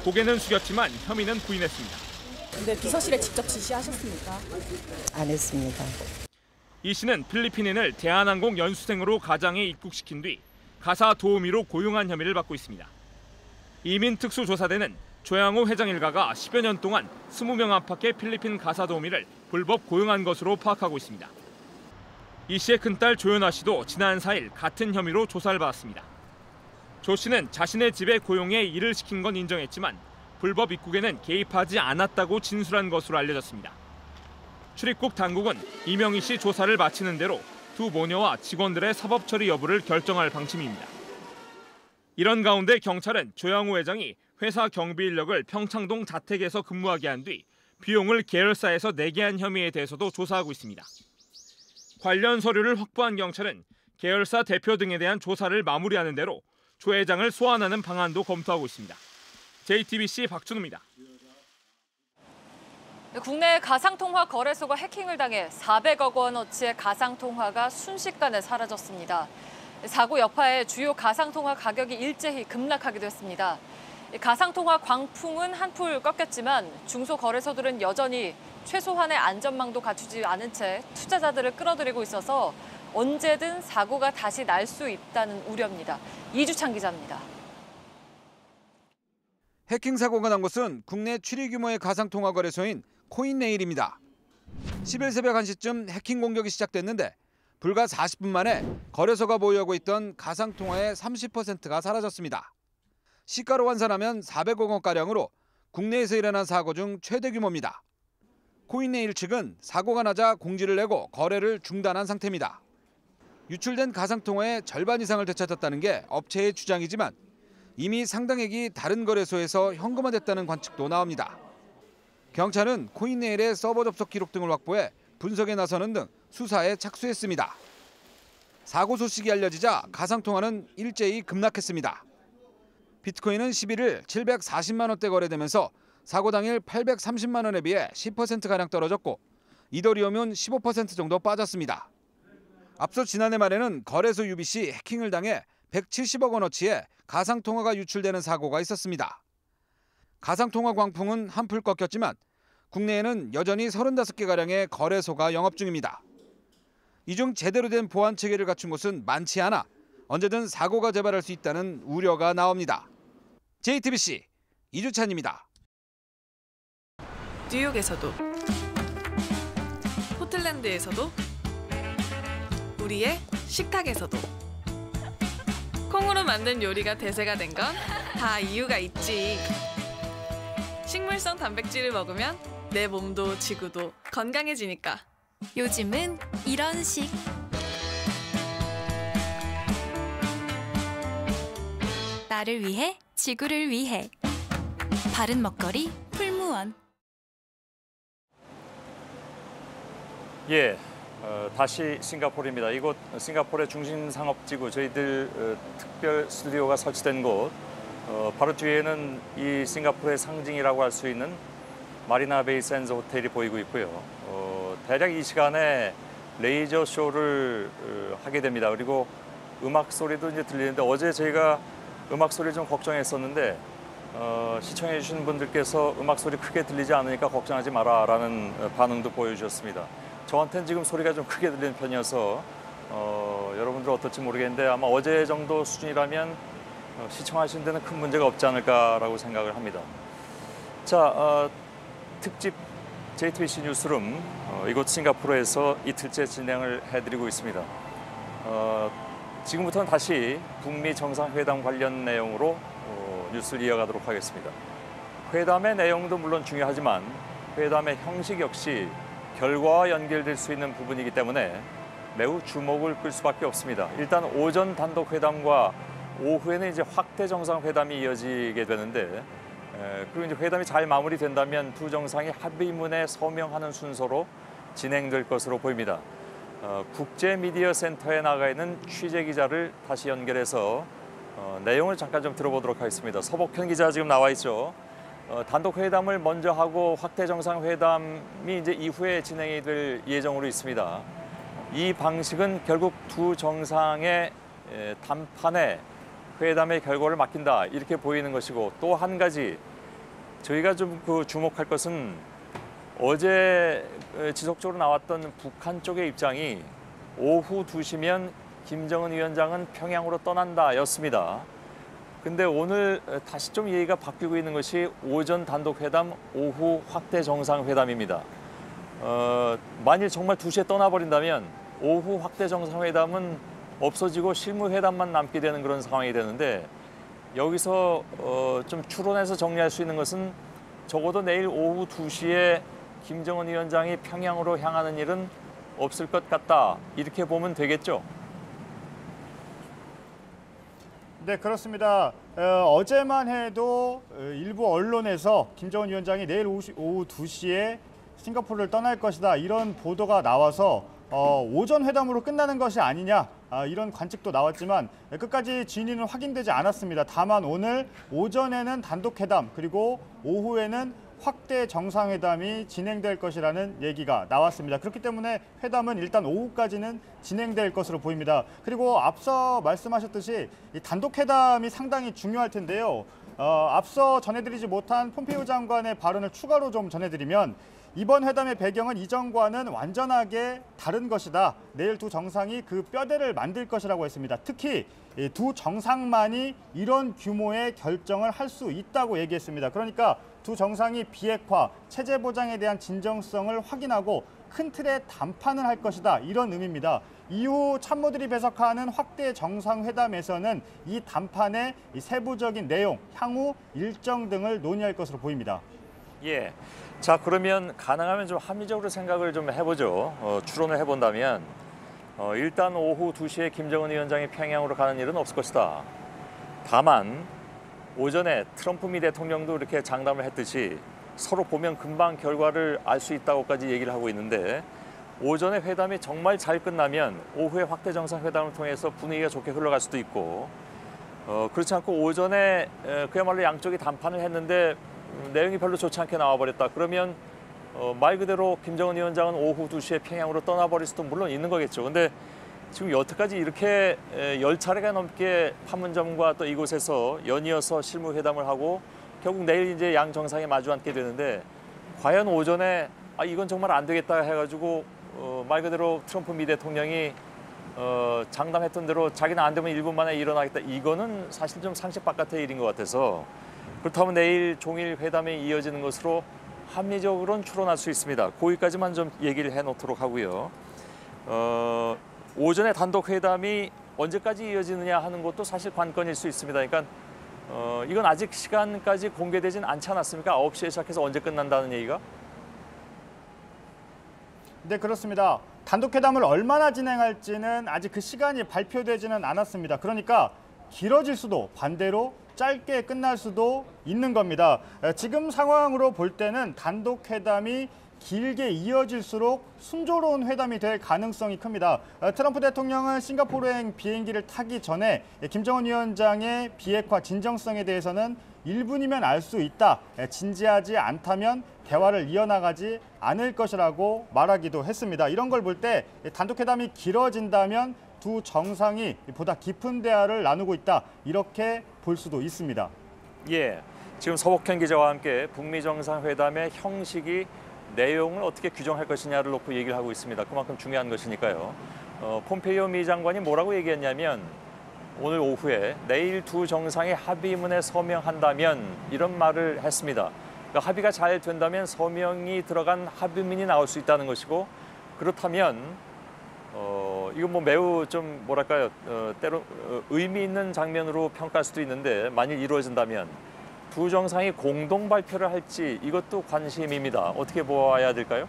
Speaker 20: 고개는 숙였지만 혐의는 부인했습니다.
Speaker 3: 근데 비서실에 직접 지시하셨습니까?
Speaker 5: 안 했습니다.
Speaker 20: 이 씨는 필리핀인을 대한항공 연수생으로 가장에 입국시킨 뒤 가사도우미로 고용한 혐의를 받고 있습니다. 이민특수조사대는 조양호 회장 일가가 10여 년 동안 20명 안팎의 필리핀 가사도우미를 불법 고용한 것으로 파악하고 있습니다. 이 씨의 큰딸 조연아 씨도 지난 4일 같은 혐의로 조사를 받았습니다. 조 씨는 자신의 집에 고용해 일을 시킨 건 인정했지만 불법 입국에는 개입하지 않았다고 진술한 것으로 알려졌습니다. 출입국 당국은 이명희 씨 조사를 마치는 대로 두 모녀와 직원들의 사법 처리 여부를 결정할 방침입니다. 이런 가운데 경찰은 조양호 회장이 회사 경비 인력을 평창동 자택에서 근무하게 한 뒤 비용을 계열사에서 내게 한 혐의에 대해서도 조사하고 있습니다. 관련 서류를 확보한 경찰은 계열사 대표 등에 대한 조사를 마무리하는 대로 조 회장을 소환하는 방안도 검토하고 있습니다. JTBC 박준우입니다.
Speaker 1: 국내 가상통화 거래소가 해킹을 당해 400억 원어치의 가상통화가 순식간에 사라졌습니다. 사고 여파에 주요 가상통화 가격이 일제히 급락하기도 했습니다. 가상통화 광풍은 한풀 꺾였지만 중소거래소들은 여전히 최소한의 안전망도 갖추지 않은 채 투자자들을 끌어들이고 있어서 언제든 사고가 다시 날 수 있다는 우려입니다. 이주찬 기자입니다.
Speaker 6: 해킹 사고가 난 곳은 국내 7위 규모의 가상통화 거래소인 코인네일입니다. 10일 새벽 1시쯤 해킹 공격이 시작됐는데 불과 40분 만에 거래소가 보유하고 있던 가상통화의 30%가 사라졌습니다. 시가로 환산하면 400억 원가량으로 국내에서 일어난 사고 중 최대 규모입니다. 코인네일 측은 사고가 나자 공지를 내고 거래를 중단한 상태입니다. 유출된 가상통화의 절반 이상을 되찾았다는 게 업체의 주장이지만 이미 상당액이 다른 거래소에서 현금화됐다는 관측도 나옵니다. 경찰은 코인네일의 서버 접속 기록 등을 확보해 분석에 나서는 등 수사에 착수했습니다. 사고 소식이 알려지자 가상통화는 일제히 급락했습니다. 비트코인은 11일 740만 원대 거래되면서 사고 당일 830만 원에 비해 10%가량 떨어졌고 이더리움은 15% 정도 빠졌습니다. 앞서 지난해 말에는 거래소 UBC 해킹을 당해 170억 원어치의 가상통화가 유출되는 사고가 있었습니다. 가상통화 광풍은 한풀 꺾였지만 국내에는 여전히 35개가량의 거래소가 영업 중입니다. 이 중 제대로 된 보안 체계를 갖춘 곳은 많지 않아 언제든 사고가 재발할 수 있다는 우려가 나옵니다. JTBC 이주찬입니다.
Speaker 7: 뉴욕에서도 포틀랜드에서도 우리의 식탁에서도 콩으로 만든 요리가 대세가 된 건 다 이유가 있지. 식물성 단백질을 먹으면 내 몸도 지구도 건강해지니까.
Speaker 22: 요즘은 이런 식. 나를 위해 지구를 위해 바른 먹거리 풀무원.
Speaker 4: 예, 다시 싱가포르입니다. 이곳 싱가포르의 중심 상업지구 저희들 특별 스튜디오가 설치된 곳 바로 뒤에는 이 싱가포르의 상징이라고 할 수 있는 마리나 베이 샌즈 호텔이 보이고 있고요. 대략 이 시간에 레이저 쇼를 하게 됩니다. 그리고 음악 소리도 이제 들리는데 어제 저희가 음악 소리 좀 걱정했었는데 시청해 주신 분들께서 음악 소리 크게 들리지 않으니까 걱정하지 마라라는 반응도 보여주셨습니다. 저한테는 지금 소리가 좀 크게 들리는 편이어서 여러분들 어떨지 모르겠는데 아마 어제 정도 수준이라면 시청하시는 데는 큰 문제가 없지 않을까라고 생각을 합니다. 자, 특집 JTBC 뉴스룸 이곳 싱가포르에서 이틀째 진행을 해드리고 있습니다. 지금부터는 다시 북미 정상회담 관련 내용으로 뉴스를 이어가도록 하겠습니다. 회담의 내용도 물론 중요하지만 회담의 형식 역시 결과와 연결될 수 있는 부분이기 때문에 매우 주목을 끌 수밖에 없습니다. 일단 오전 단독 회담과 오후에는 이제 확대 정상회담이 이어지게 되는데 그리고 이제 회담이 잘 마무리된다면 두 정상이 합의문에 서명하는 순서로 진행될 것으로 보입니다. 국제미디어센터에 나가 있는 취재기자를 다시 연결해서 내용을 잠깐 좀 들어보도록 하겠습니다. 서복현 기자 지금 나와 있죠. 단독 회담을 먼저 하고 확대 정상회담이 이제 이후에 진행이 될 예정으로 있습니다. 이 방식은 결국 두 정상의 담판에 회담의 결과를 맡긴다 이렇게 보이는 것이고 또 한 가지 저희가 좀 주목할 것은 어제 지속적으로 나왔던 북한 쪽의 입장이 오후 2시면 김정은 위원장은 평양으로 떠난다였습니다. 근데 오늘 다시 좀 얘기가 바뀌고 있는 것이 오전 단독회담, 오후 확대 정상회담입니다. 만일 정말 2시에 떠나버린다면 오후 확대 정상회담은 없어지고 실무회담만 남게 되는 그런 상황이 되는데 여기서 좀 추론해서 정리할 수 있는 것은 적어도 내일 오후 2시에 김정은 위원장이 평양으로 향하는 일은 없을 것 같다. 이렇게 보면 되겠죠?
Speaker 8: 네, 그렇습니다. 어제만 해도 일부 언론에서 김정은 위원장이 내일 오후 2시에 싱가포르를 떠날 것이다. 이런 보도가 나와서 오전 회담으로 끝나는 것이 아니냐. 이런 관측도 나왔지만 끝까지 진위는 확인되지 않았습니다. 다만 오늘 오전에는 단독회담 그리고 오후에는 확대 정상회담이 진행될 것이라는 얘기가 나왔습니다. 그렇기 때문에 회담은 일단 오후까지는 진행될 것으로 보입니다. 그리고 앞서 말씀하셨듯이 이 단독회담이 상당히 중요할 텐데요. 앞서 전해드리지 못한 폼페이오 장관의 발언을 추가로 좀 전해드리면 이번 회담의 배경은 이전과는 완전하게 다른 것이다. 내일 두 정상이 그 뼈대를 만들 것이라고 했습니다. 특히 두 정상만이 이런 규모의 결정을 할 수 있다고 얘기했습니다. 그러니까 두 정상이 비핵화, 체제 보장에 대한 진정성을 확인하고 큰 틀의 담판을 할 것이다. 이런 의미입니다. 이후 참모들이 배석하는 확대 정상회담에서는 이 담판의 세부적인 내용, 향후 일정 등을 논의할 것으로 보입니다.
Speaker 4: 예. 자, 그러면 가능하면 좀 합리적으로 생각을 좀 해보죠. 추론을 해본다면 일단 오후 2시에 김정은 위원장이 평양으로 가는 일은 없을 것이다. 다만 오전에 트럼프 미 대통령도 이렇게 장담을 했듯이 서로 보면 금방 결과를 알 수 있다고까지 얘기를 하고 있는데 오전에 회담이 정말 잘 끝나면 오후에 확대 정상회담을 통해서 분위기가 좋게 흘러갈 수도 있고 그렇지 않고 오전에 그야말로 양쪽이 담판을 했는데 내용이 별로 좋지 않게 나와버렸다. 그러면 말 그대로 김정은 위원장은 오후 2시에 평양으로 떠나버릴 수도 물론 있는 거겠죠. 근데 지금 여태까지 이렇게 10차례가 넘게 판문점과 또 이곳에서 연이어서 실무회담을 하고 결국 내일 이제 양 정상이 마주 앉게 되는데 과연 오전에 이건 정말 안 되겠다 해가지고 말 그대로 트럼프 미 대통령이 장담했던 대로 자기는 안 되면 1분 만에 일어나겠다. 이거는 사실 좀 상식 바깥의 일인 것 같아서 그렇다면 내일 종일 회담이 이어지는 것으로 합리적으로는 추론할 수 있습니다. 거기까지만 좀 얘기를 해놓도록 하고요. 오전에 단독 회담이 언제까지 이어지느냐 하는 것도 사실 관건일 수 있습니다. 그러니까 이건 아직 시간까지 공개되진 않지 않았습니까? 9시에 시작해서 언제 끝난다는 얘기가?
Speaker 8: 네, 그렇습니다. 단독회담을 얼마나 진행할지는 아직 그 시간이 발표되지는 않았습니다. 그러니까 길어질 수도 반대로 짧게 끝날 수도 있는 겁니다. 지금 상황으로 볼 때는 단독 회담이 길게 이어질수록 순조로운 회담이 될 가능성이 큽니다. 트럼프 대통령은 싱가포르행 비행기를 타기 전에 김정은 위원장의 비핵화 진정성에 대해서는 1분이면 알 수 있다. 진지하지 않다면 대화를 이어나가지 않을 것이라고 말하기도 했습니다. 이런 걸 볼 때 단독 회담이 길어진다면 두 정상이 보다 깊은 대화를 나누고 있다. 이렇게 볼 수도 있습니다.
Speaker 4: 예, 지금 서복현 기자와 함께 북미 정상회담의 형식이 내용을 어떻게 규정할 것이냐를 놓고 얘기를 하고 있습니다. 그만큼 중요한 것이니까요. 폼페이오 미 장관이 뭐라고 얘기했냐면 오늘 오후에 내일 두 정상이 합의문에 서명한다면 이런 말을 했습니다. 그러니까 합의가 잘 된다면 서명이 들어간 합의문이 나올 수 있다는 것이고 그렇다면 이건 뭐 매우 좀 뭐랄까요 때로 의미 있는 장면으로 평가할 수도 있는데 만일 이루어진다면 두 정상이 공동 발표를 할지 이것도 관심입니다. 어떻게 보아야 될까요?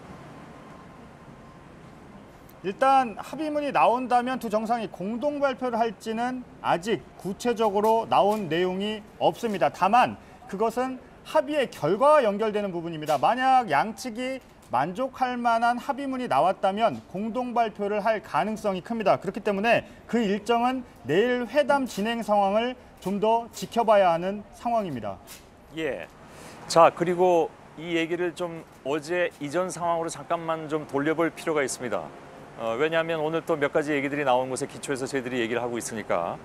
Speaker 8: 일단 합의문이 나온다면 두 정상이 공동 발표를 할지는 아직 구체적으로 나온 내용이 없습니다. 다만 그것은 합의의 결과와 연결되는 부분입니다. 만약 양측이 만족할 만한 합의문이 나왔다면 공동 발표를 할 가능성이 큽니다. 그렇기 때문에 그 일정은 내일 회담 진행 상황을 좀 더 지켜봐야 하는 상황입니다.
Speaker 4: 예. 자, 그리고 이 얘기를 좀 어제 이전 상황으로 잠깐만 좀 돌려볼 필요가 있습니다. 왜냐하면 오늘 또 몇 가지 얘기들이 나온 것에 기초해서 저희들이 얘기를 하고 있으니까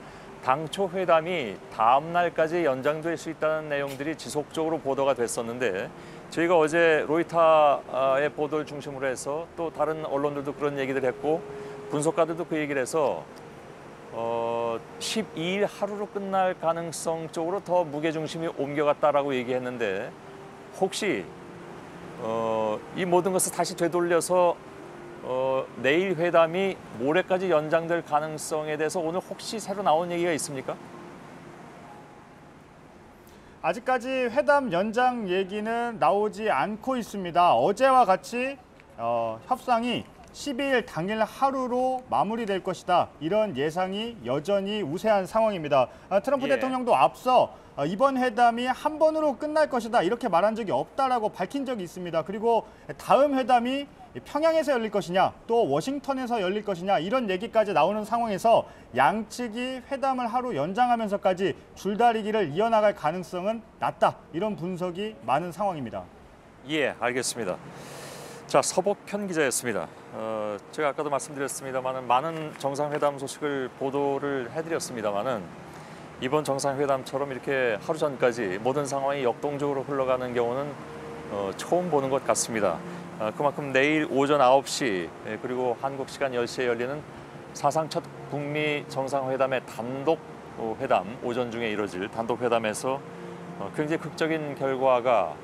Speaker 4: 당초 회담이 다음 날까지 연장될 수 있다는 내용들이 지속적으로 보도가 됐었는데 저희가 어제 로이터의 보도를 중심으로 해서 또 다른 언론들도 그런 얘기를 했고 분석가들도 그 얘기를 해서 12일 하루로 끝날 가능성 쪽으로 더 무게중심이 옮겨갔다라고 얘기했는데 혹시 이 모든 것을 다시 되돌려서 내일 회담이 모레까지 연장될 가능성에 대해서 오늘 혹시 새로 나온 얘기가 있습니까?
Speaker 8: 아직까지 회담 연장 얘기는 나오지 않고 있습니다. 어제와 같이 협상이 12일 당일 하루로 마무리될 것이다. 이런 예상이 여전히 우세한 상황입니다. 트럼프 대통령도 앞서 이번 회담이 한 번으로 끝날 것이다. 이렇게 말한 적이 없다라고 밝힌 적이 있습니다. 그리고 다음 회담이 평양에서 열릴 것이냐 또 워싱턴에서 열릴 것이냐 이런 얘기까지 나오는 상황에서 양측이 회담을 하루 연장하면서까지 줄다리기를 이어나갈 가능성은 낮다. 이런 분석이 많은 상황입니다.
Speaker 4: 예, 알겠습니다. 자, 서복현 기자였습니다. 제가 아까도 말씀드렸습니다만 많은 정상회담 소식을 보도를 해드렸습니다만은 이번 정상회담처럼 이렇게 하루 전까지 모든 상황이 역동적으로 흘러가는 경우는 처음 보는 것 같습니다. 그만큼 내일 오전 9시 그리고 한국 시간 10시에 열리는 사상 첫 북미 정상회담의 단독 회담, 오전 중에 이뤄질 단독 회담에서 굉장히 극적인 결과가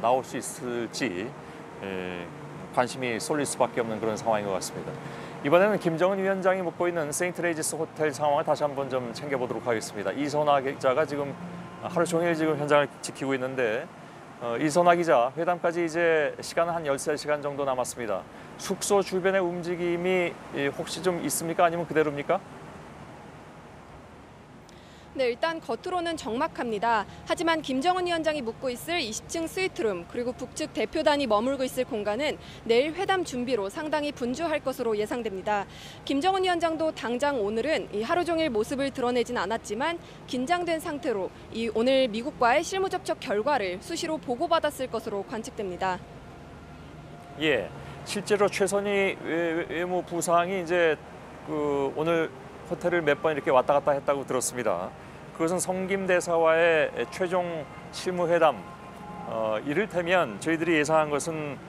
Speaker 4: 나올 수 있을지 관심이 쏠릴 수밖에 없는 그런 상황인 것 같습니다. 이번에는 김정은 위원장이 묵고 있는 세인트레이지스 호텔 상황을 다시 한번 좀 챙겨보도록 하겠습니다. 이선화 기자가 지금 하루 종일 지금 현장을 지키고 있는데 이선화 기자, 회담까지 이제 시간은 한 13시간 정도 남았습니다. 숙소 주변의 움직임이 혹시 좀 있습니까? 아니면 그대로입니까?
Speaker 9: 네, 일단 겉으로는 적막합니다. 하지만 김정은 위원장이 묵고 있을 20층 스위트룸 그리고 북측 대표단이 머물고 있을 공간은 내일 회담 준비로 상당히 분주할 것으로 예상됩니다. 김정은 위원장도 당장 오늘은 이 하루 종일 모습을 드러내진 않았지만 긴장된 상태로 이 오늘 미국과의 실무 접촉 결과를 수시로 보고받았을 것으로 관측됩니다.
Speaker 4: 예, 실제로 최선희 외무부상이 이제 오늘 호텔을 몇 번 이렇게 왔다 갔다 했다고 들었습니다. 그것은 성김 대사와의 최종 실무회담, 이를테면 저희들이 예상한 것은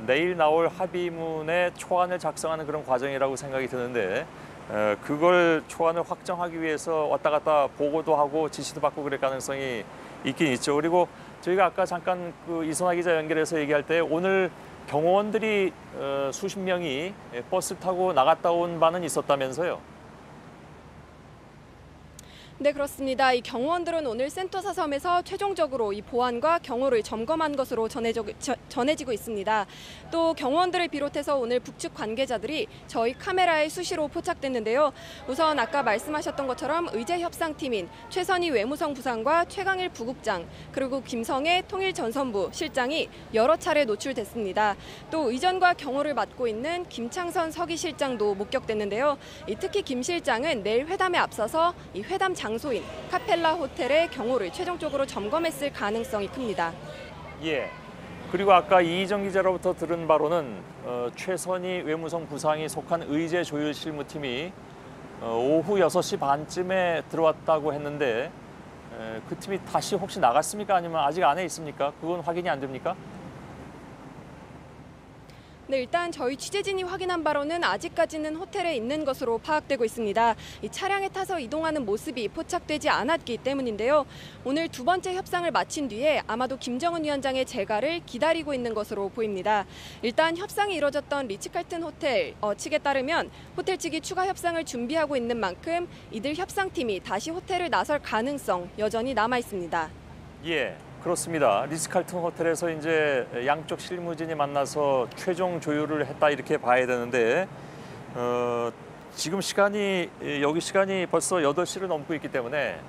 Speaker 4: 내일 나올 합의문의 초안을 작성하는 그런 과정이라고 생각이 드는데 그걸 초안을 확정하기 위해서 왔다 갔다 보고도 하고 지시도 받고 그럴 가능성이 있긴 있죠. 그리고 저희가 아까 잠깐 이선화 기자 연결해서 얘기할 때 오늘 경호원들이 수십 명이 버스 타고 나갔다 온 바는 있었다면서요?
Speaker 9: 네, 그렇습니다. 이 경호원들은 오늘 센토사 섬에서 최종적으로 이 보안과 경호를 점검한 것으로 전해지고 있습니다. 또 경호원들을 비롯해서 오늘 북측 관계자들이 저희 카메라에 수시로 포착됐는데요. 우선 아까 말씀하셨던 것처럼 의제협상팀인 최선희 외무성 부상과 최강일 부국장 그리고 김성애 통일전선부 실장이 여러 차례 노출됐습니다. 또 의전과 경호를 맡고 있는 김창선 서기실장도 목격됐는데요. 특히 김 실장은 내일 회담에 앞서서 이 회담 장소인 카펠라 호텔의 경호를 최종적으로 점검했을 가능성이 큽니다.
Speaker 4: 예. 그리고 아까 이희정 기자로부터 들은 바로는 최선희 외무성 부상이 속한 의제 조율 실무팀이 오후 6시 반쯤에 들어왔다고 했는데 그 팀이 다시 혹시 나갔습니까? 아니면 아직 안에 있습니까? 그건 확인이 안 됩니까?
Speaker 9: 네, 일단 저희 취재진이 확인한 바로는 아직까지는 호텔에 있는 것으로 파악되고 있습니다. 이 차량에 타서 이동하는 모습이 포착되지 않았기 때문인데요. 오늘 두 번째 협상을 마친 뒤에 아마도 김정은 위원장의 재가를 기다리고 있는 것으로 보입니다. 일단 협상이 이뤄졌던 리츠칼튼 호텔 측에 따르면 호텔 측이 추가 협상을 준비하고 있는 만큼 이들 협상팀이 다시 호텔을 나설 가능성 여전히 남아 있습니다.
Speaker 4: 예. 그렇습니다. 리츠칼튼 호텔에서 이제 양쪽 실무진이 만나서 최종 조율을 했다 이렇게 봐야 되는데 지금 여기 시간이 벌써 8시를 넘고 있기 때문에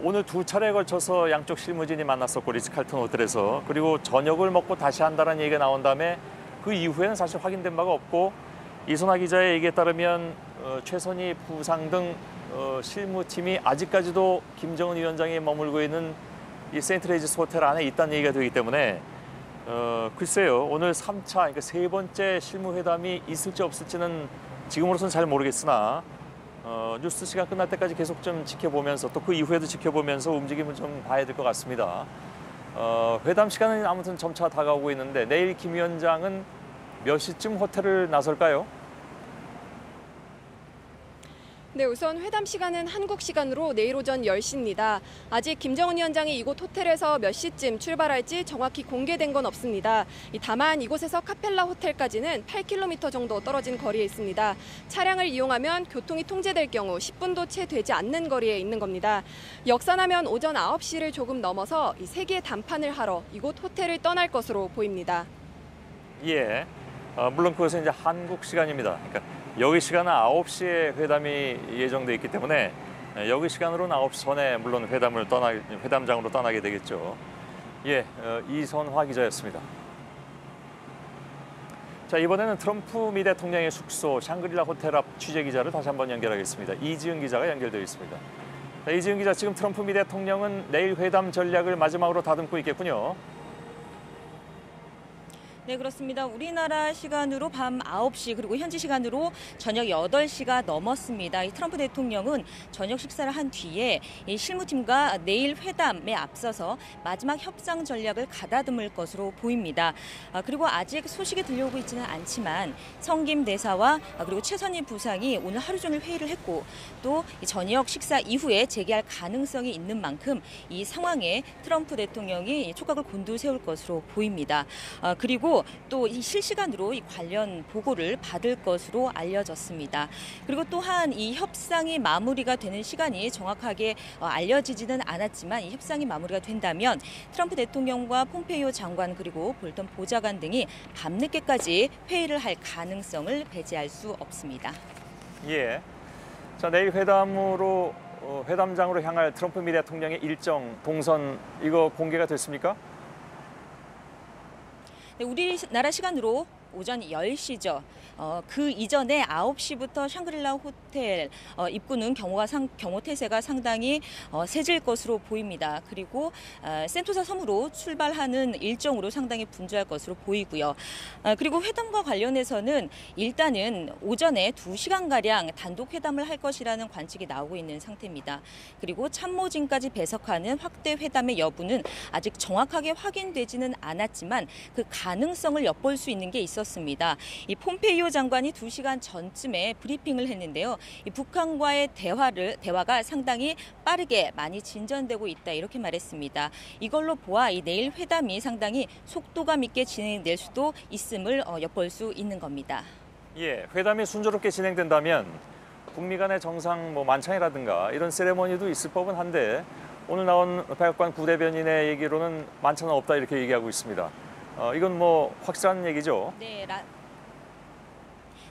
Speaker 4: 오늘 두 차례에 걸쳐서 양쪽 실무진이 만났었고 리츠칼튼 호텔에서 그리고 저녁을 먹고 다시 한다는 얘기가 나온 다음에 그 이후에는 사실 확인된 바가 없고 이선화 기자의 얘기에 따르면 최선희 부상 등 실무팀이 아직까지도 김정은 위원장이 머물고 있는 이 세인트레이지스 호텔 안에 있다는 얘기가 되기 때문에 글쎄요. 오늘 3차, 그러니까 세 번째 실무회담이 있을지 없을지는 지금으로서는 잘 모르겠으나 뉴스 시간 끝날 때까지 계속 좀 지켜보면서 또 그 이후에도 지켜보면서 움직임을 좀 봐야 될 것 같습니다. 회담 시간은 아무튼 점차 다가오고 있는데 내일 김 위원장은 몇 시쯤 호텔을 나설까요?
Speaker 9: 네, 우선 회담 시간은 한국 시간으로 내일 오전 10시입니다. 아직 김정은 위원장이 이곳 호텔에서 몇 시쯤 출발할지 정확히 공개된 건 없습니다. 다만 이곳에서 카펠라 호텔까지는 8km 정도 떨어진 거리에 있습니다. 차량을 이용하면 교통이 통제될 경우 10분도 채 되지 않는 거리에 있는 겁니다. 역산하면 오전 9시를 조금 넘어서 이 세계 담판을 하러 이곳 호텔을 떠날 것으로 보입니다.
Speaker 4: 예, 물론 그것은 이제 한국 시간입니다. 그러니까 여기 시간은 9시에 회담이 예정돼 있기 때문에 여기 시간으로는 9시 전에 물론 회담장으로 떠나게 되겠죠. 예, 이선화 기자였습니다. 자, 이번에는 트럼프 미 대통령의 숙소 샹그릴라 호텔 앞 취재 기자를 다시 한번 연결하겠습니다. 이지은 기자가 연결되어 있습니다. 자, 이지은 기자, 지금 트럼프 미 대통령은 내일 회담 전략을 마지막으로 다듬고 있겠군요.
Speaker 10: 네, 그렇습니다. 우리나라 시간으로 밤 9시 그리고 현지 시간으로 저녁 8시가 넘었습니다. 이 트럼프 대통령은 저녁 식사를 한 뒤에 이 실무팀과 내일 회담에 앞서서 마지막 협상 전략을 가다듬을 것으로 보입니다. 그리고 아직 소식이 들려오고 있지는 않지만 성김 대사와 그리고 최선희 부상이 오늘 하루 종일 회의를 했고 또 저녁 식사 이후에 재개할 가능성이 있는 만큼 이 상황에 트럼프 대통령이 촉각을 곤두세울 것으로 보입니다. 그리고 또 이 실시간으로 이 관련 보고를 받을 것으로 알려졌습니다. 그리고 또한 이 협상이 마무리가 되는 시간이 정확하게 알려지지는 않았지만 이 협상이 마무리가 된다면 트럼프 대통령과 폼페이오 장관 그리고 볼턴 보좌관 등이 밤늦게까지 회의를 할 가능성을 배제할 수 없습니다. 예.
Speaker 4: 자, 내일 회담장으로 향할 트럼프 미 대통령의 일정, 동선 이거 공개가 됐습니까?
Speaker 10: 네, 우리나라 시간으로 오전 10시죠. 그 이전에 9시부터 샹그릴라 호텔 입구는 경호 태세가 상당히 세질 것으로 보입니다. 그리고 센토사 섬으로 출발하는 일정으로 상당히 분주할 것으로 보이고요. 그리고 회담과 관련해서는 일단은 오전에 2시간가량 단독 회담을 할 것이라는 관측이 나오고 있는 상태입니다. 그리고 참모진까지 배석하는 확대 회담의 여부는 아직 정확하게 확인되지는 않았지만 그 가능성을 엿볼 수 있는 게 있었습니다. 이 폼페이오 장관이 2시간 전쯤에 브리핑을 했는데요. 이 북한과의 대화가 상당히 빠르게 많이 진전되고 있다 이렇게 말했습니다. 이걸로 보아 이 내일 회담이 상당히 속도감 있게 진행될 수도 있음을 엿볼 수 있는 겁니다.
Speaker 4: 예, 회담이 순조롭게 진행된다면 북미 간의 정상 만찬이라든가 이런 세레머니도 있을 법은 한데 오늘 나온 백악관 부대변인의 얘기로는 만찬은 없다 이렇게 얘기하고 있습니다. 이건 뭐 확실한 얘기죠?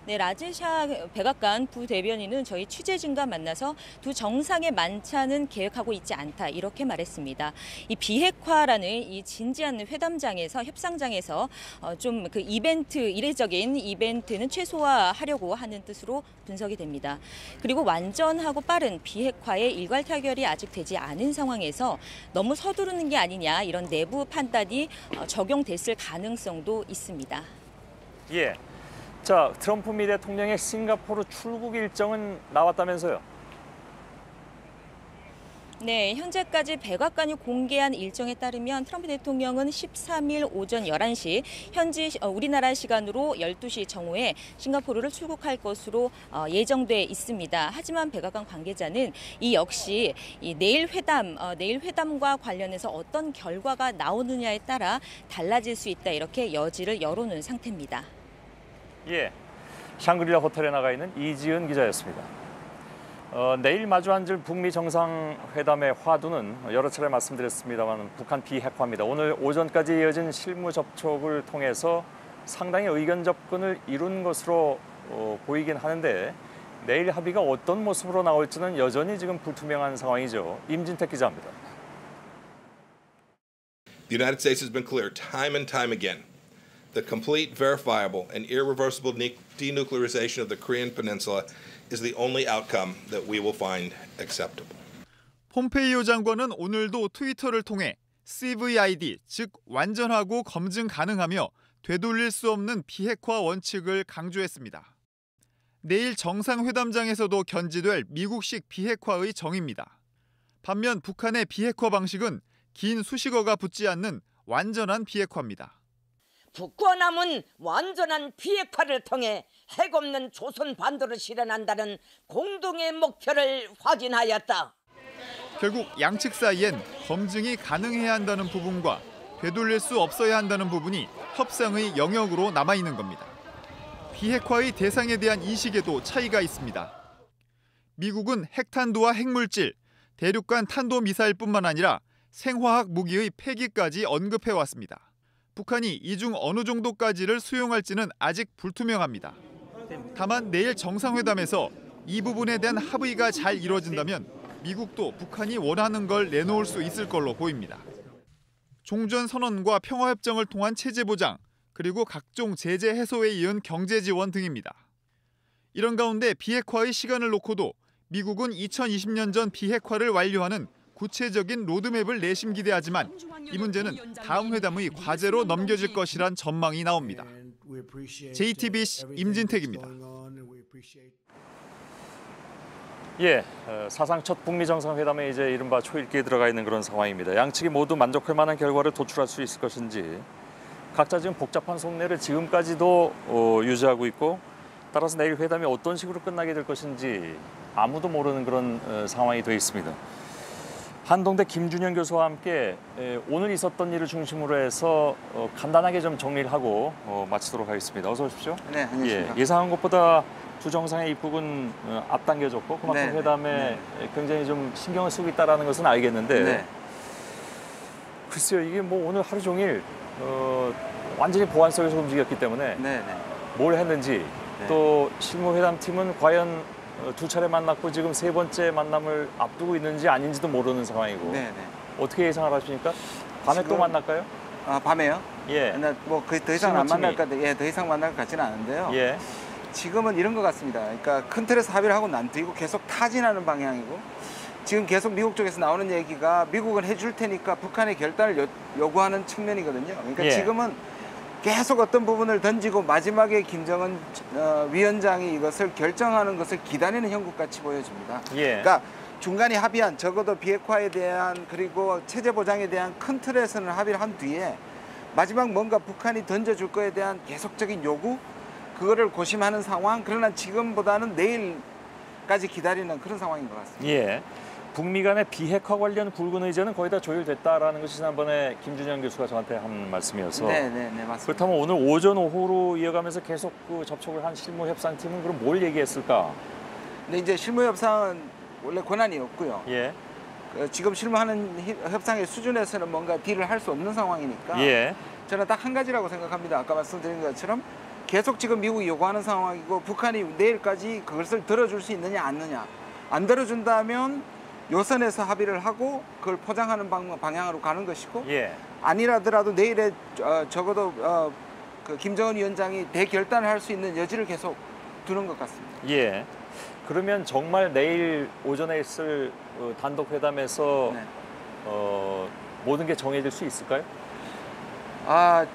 Speaker 10: 네, 라제샤 백악관 부대변인은 저희 취재진과 만나서 두 정상의 만찬은 계획하고 있지 않다 이렇게 말했습니다. 이 비핵화라는 이 진지한 회담장에서 협상장에서 좀 그 이례적인 이벤트는 최소화하려고 하는 뜻으로 분석이 됩니다. 그리고 완전하고 빠른 비핵화의 일괄 타결이 아직 되지 않은 상황에서 너무 서두르는 게 아니냐 이런 내부 판단이 적용됐을 가능성도 있습니다.
Speaker 4: 예. 자, 트럼프 미 대통령의 싱가포르 출국 일정은 나왔다면서요?
Speaker 10: 네, 현재까지 백악관이 공개한 일정에 따르면 트럼프 대통령은 13일 오전 11시 현지 우리나라 시간으로 12시 정오에 싱가포르를 출국할 것으로 예정돼 있습니다. 하지만 백악관 관계자는 이 역시 내일 회담과 관련해서 어떤 결과가 나오느냐에 따라 달라질 수 있다 이렇게 여지를 열어놓은 상태입니다.
Speaker 4: 예, 샹그릴라 호텔에 나가 있는 이지은 기자였습니다. 내일 마주 앉을 북미 정상회담의 화두는 여러 차례 말씀드렸습니다만 북한 비핵화입니다. 오늘 오전까지 이어진 실무 접촉을 통해서 상당히 의견 접근을 이룬 것으로 보이긴 하는데 내일 합의가 어떤 모습으로 나올지는 여전히 지금 불투명한 상황이죠. 임진택 기자입니다.
Speaker 11: The United States has been clear time and time again. The complete, verifiable, and irreversible denuclearization of the Korean Peninsula is the only outcome that we will find acceptable.
Speaker 12: 폼페이오 장관은 오늘도 트위터를 통해 CVID, 즉 완전하고 검증 가능하며 되돌릴 수 없는 비핵화 원칙을 강조했습니다. 내일 정상회담장에서도 견지될 미국식 비핵화의 정의입니다. 반면 북한의 비핵화 방식은 긴 수식어가 붙지 않는 완전한 비핵화입니다.
Speaker 13: 북과 남은 완전한 비핵화를 통해 핵 없는 조선 반도를 실현한다는 공동의 목표를 확인하였다.
Speaker 12: 결국 양측 사이엔 검증이 가능해야 한다는 부분과 되돌릴 수 없어야 한다는 부분이 협상의 영역으로 남아있는 겁니다. 비핵화의 대상에 대한 인식에도 차이가 있습니다. 미국은 핵탄두와 핵물질, 대륙간 탄도미사일뿐만 아니라 생화학 무기의 폐기까지 언급해왔습니다. 북한이 이 중 어느 정도까지를 수용할지는 아직 불투명합니다. 다만 내일 정상회담에서 이 부분에 대한 합의가 잘 이루어진다면 미국도 북한이 원하는 걸 내놓을 수 있을 걸로 보입니다. 종전선언과 평화협정을 통한 체제 보장, 그리고 각종 제재 해소에 이은 경제 지원 등입니다. 이런 가운데 비핵화의 시간을 놓고도 미국은 2020년 전 비핵화를 완료하는 구체적인 로드맵을 내심 기대하지만 이 문제는 다음 회담의 과제로 넘겨질 것이란 전망이 나옵니다. JTBC 임진택입니다.
Speaker 4: 예, 사상 첫 북미 정상회담에 이제 이른바 초읽기에 들어가 있는 그런 상황입니다. 양측이 모두 만족할 만한 결과를 도출할 수 있을 것인지 각자 지금 복잡한 속내를 지금까지도 유지하고 있고 따라서 내일 회담이 어떤 식으로 끝나게 될 것인지 아무도 모르는 그런 상황이 되어 있습니다. 한동대 김준영 교수와 함께 오늘 있었던 일을 중심으로 해서 간단하게 좀 정리를 하고 마치도록 하겠습니다. 어서 오십시오.
Speaker 23: 네, 안녕하십니까.
Speaker 4: 예상한 것보다 두 정상의 입국은 앞당겨졌고 그만큼
Speaker 23: 네,
Speaker 4: 회담에 굉장히 좀 신경을 쓰고 있다는 것은 알겠는데 글쎄요, 이게 뭐 오늘 하루 종일 완전히 보안 속에서 움직였기 때문에 뭘 했는지 또 실무회담팀은 과연 두 차례 만났고 지금 세 번째 만남을 앞두고 있는지 아닌지도 모르는 상황이고 어떻게 예상을 하십니까? 밤에 또 만날까요?
Speaker 23: 밤에요?
Speaker 4: 예.
Speaker 23: 뭐 더 이상 안 만날 것 같아요. 더 이상 만날 것 같지는 않은데요.
Speaker 4: 예.
Speaker 23: 지금은 이런 것 같습니다. 그러니까 큰 틀에서 합의를 하고 난 뒤고 계속 타진하는 방향이고 지금 계속 미국 쪽에서 나오는 얘기가 미국은 해줄 테니까 북한의 결단을 요구하는 측면이거든요. 그러니까 지금은 계속 어떤 부분을 던지고 마지막에 김정은 위원장이 이것을 결정하는 것을 기다리는 형국같이 보여집니다. 그러니까 중간에 합의한 적어도 비핵화에 대한 그리고 체제 보장에 대한 큰 틀에서는 합의를 한 뒤에 마지막 뭔가 북한이 던져줄 거에 대한 계속적인 요구 그거를 고심하는 상황. 그러나 지금보다는 내일까지 기다리는 그런 상황인 것 같습니다.
Speaker 4: 예. 북미 간의 비핵화 관련 굵은 의제는 거의 다 조율됐다라는 것이 지난번에 김준영 교수가 저한테 한 말씀이어서
Speaker 23: 네, 맞습니다.
Speaker 4: 그렇다면 오늘 오전 오후로 이어가면서 계속 그 접촉을 한 실무 협상팀은 그럼 뭘 얘기했을까?
Speaker 23: 근데 이제 실무 협상은 원래 권한이 없고요. 지금 실무하는 협상의 수준에서는 뭔가 딜을 할 수 없는 상황이니까 저는 딱 한 가지라고 생각합니다. 아까 말씀드린 것처럼 계속 지금 미국이 요구하는 상황이고 북한이 내일까지 그것을 들어줄 수 있느냐 안 들어준다면 요선에서 합의를 하고 그걸 포장하는 방향으로 가는 것이고 아니라더라도 내일에 적어도 그 김정은 위원장이 대결단을 할 수 있는 여지를 계속 두는 것 같습니다.
Speaker 4: 예. 그러면 정말 내일 오전에 있을 단독 회담에서 모든 게 정해질 수 있을까요?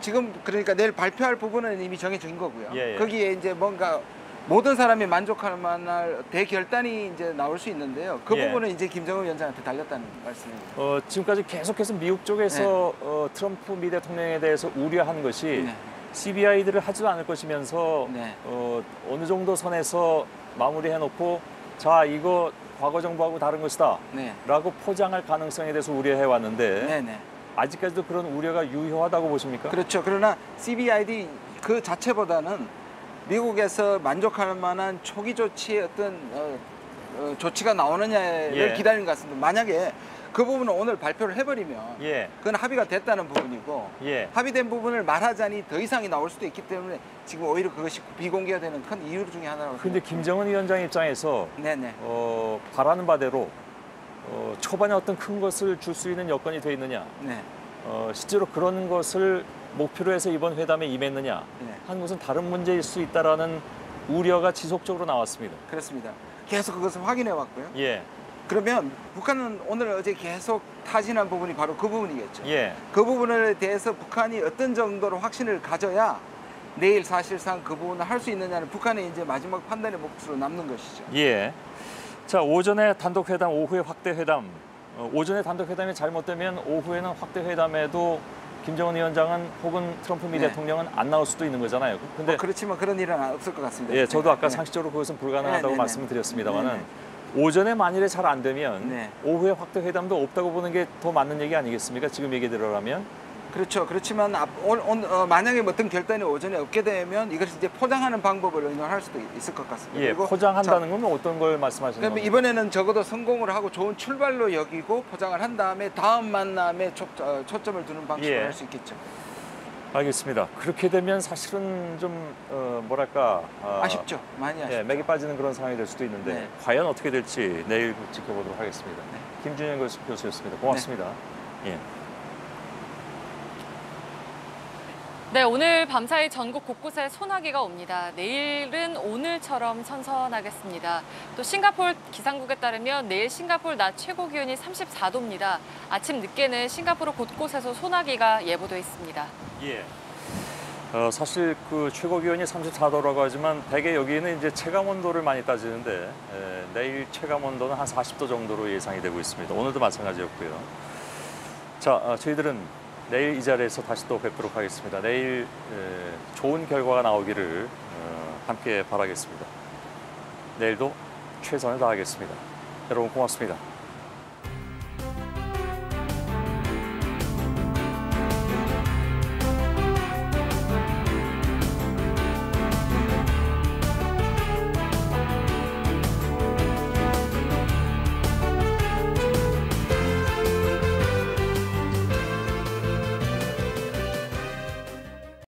Speaker 23: 지금 그러니까 내일 발표할 부분은 이미 정해진 거고요.
Speaker 4: 예.
Speaker 23: 거기에 이제 뭔가 모든 사람이 만족할 만한 대결단이 이제 나올 수 있는데요. 그 부분은 이제 김정은 위원장한테 달렸다는 말씀입니다.
Speaker 4: 지금까지 계속해서 미국 쪽에서 트럼프 미 대통령에 대해서 우려한 것이 CBI들을 하지도 않을 것이면서 어느 정도 선에서 마무리해놓고 자 이거 과거 정부하고 다른 것이다 라고 포장할 가능성에 대해서 우려해 왔는데 아직까지도 그런 우려가 유효하다고 보십니까?
Speaker 23: 그렇죠. 그러나 CBID 그 자체보다는 미국에서 만족할 만한 초기 조치의 어떤 조치가 나오느냐를 기다리는 것 같습니다. 만약에 그 부분을 오늘 발표를 해버리면 그건 합의가 됐다는 부분이고 합의된 부분을 말하자니 더 이상이 나올 수도 있기 때문에 지금 오히려 그것이 비공개가 되는 큰 이유 중에 하나라고 생각합니다.
Speaker 4: 그런데 김정은 위원장 입장에서 바라는 바대로 초반에 어떤 큰 것을 줄 수 있는 여건이 돼 있느냐 실제로 그런 것을 목표로 해서 이번 회담에 임했느냐 하는 것은 다른 문제일 수 있다라는 우려가 지속적으로 나왔습니다.
Speaker 23: 그렇습니다. 계속 그것을 확인해 왔고요. 그러면 북한은 오늘 어제 계속 타진한 부분이 바로 그 부분이겠죠. 그 부분에 대해서 북한이 어떤 정도로 확신을 가져야 내일 사실상 그 부분을 할 수 있느냐는 북한의 이제 마지막 판단의 몫으로 남는 것이죠.
Speaker 4: 자, 오전에 단독 회담, 오후에 확대 회담. 오전에 단독 회담이 잘못되면 오후에는 확대 회담에도 김정은 위원장은 혹은 트럼프 미 대통령은 안 나올 수도 있는 거잖아요. 근데
Speaker 23: 그렇지만 그런 일은 없을 것 같습니다.
Speaker 4: 저도 아까 상식적으로 그것은 불가능하다고 말씀을 드렸습니다만은 오전에 만일에 잘 안 되면 오후에 확대 회담도 없다고 보는 게 더 맞는 얘기 아니겠습니까? 지금 얘기대로라면.
Speaker 23: 그렇죠. 그렇지만 만약에 어떤 결단이 오전에 없게 되면 이것을 이제 포장하는 방법을 의논할 수도 있을 것 같습니다. 그리고
Speaker 4: 포장한다는 건 어떤 걸 말씀하시는
Speaker 23: 겁니까? 이번에는 적어도 성공을 하고 좋은 출발로 여기고 포장을 한 다음에 다음 만남에 초점을 두는 방식으로 할 수 있겠죠.
Speaker 4: 알겠습니다. 그렇게 되면 사실은 좀 뭐랄까
Speaker 23: 아쉽죠. 많이 아쉽죠.
Speaker 4: 맥이 빠지는 그런 상황이 될 수도 있는데 과연 어떻게 될지 내일 지켜보도록 하겠습니다. 김준현 교수였습니다. 고맙습니다.
Speaker 1: 네, 오늘 밤사이 전국 곳곳에 소나기가 옵니다. 내일은 오늘처럼 선선하겠습니다. 또 싱가포르 기상국에 따르면 내일 싱가포르 낮 최고 기온이 34도입니다. 아침 늦게는 싱가포르 곳곳에서 소나기가 예보돼 있습니다.
Speaker 4: 사실 그 최고 기온이 34도라고 하지만 대개 여기는 이제 체감 온도를 많이 따지는데 내일 체감 온도는 한 40도 정도로 예상이 되고 있습니다. 오늘도 마찬가지였고요. 자, 저희들은 내일 이 자리에서 다시 또 뵙도록 하겠습니다. 내일 좋은 결과가 나오기를 함께 바라겠습니다. 내일도 최선을 다하겠습니다. 여러분 고맙습니다.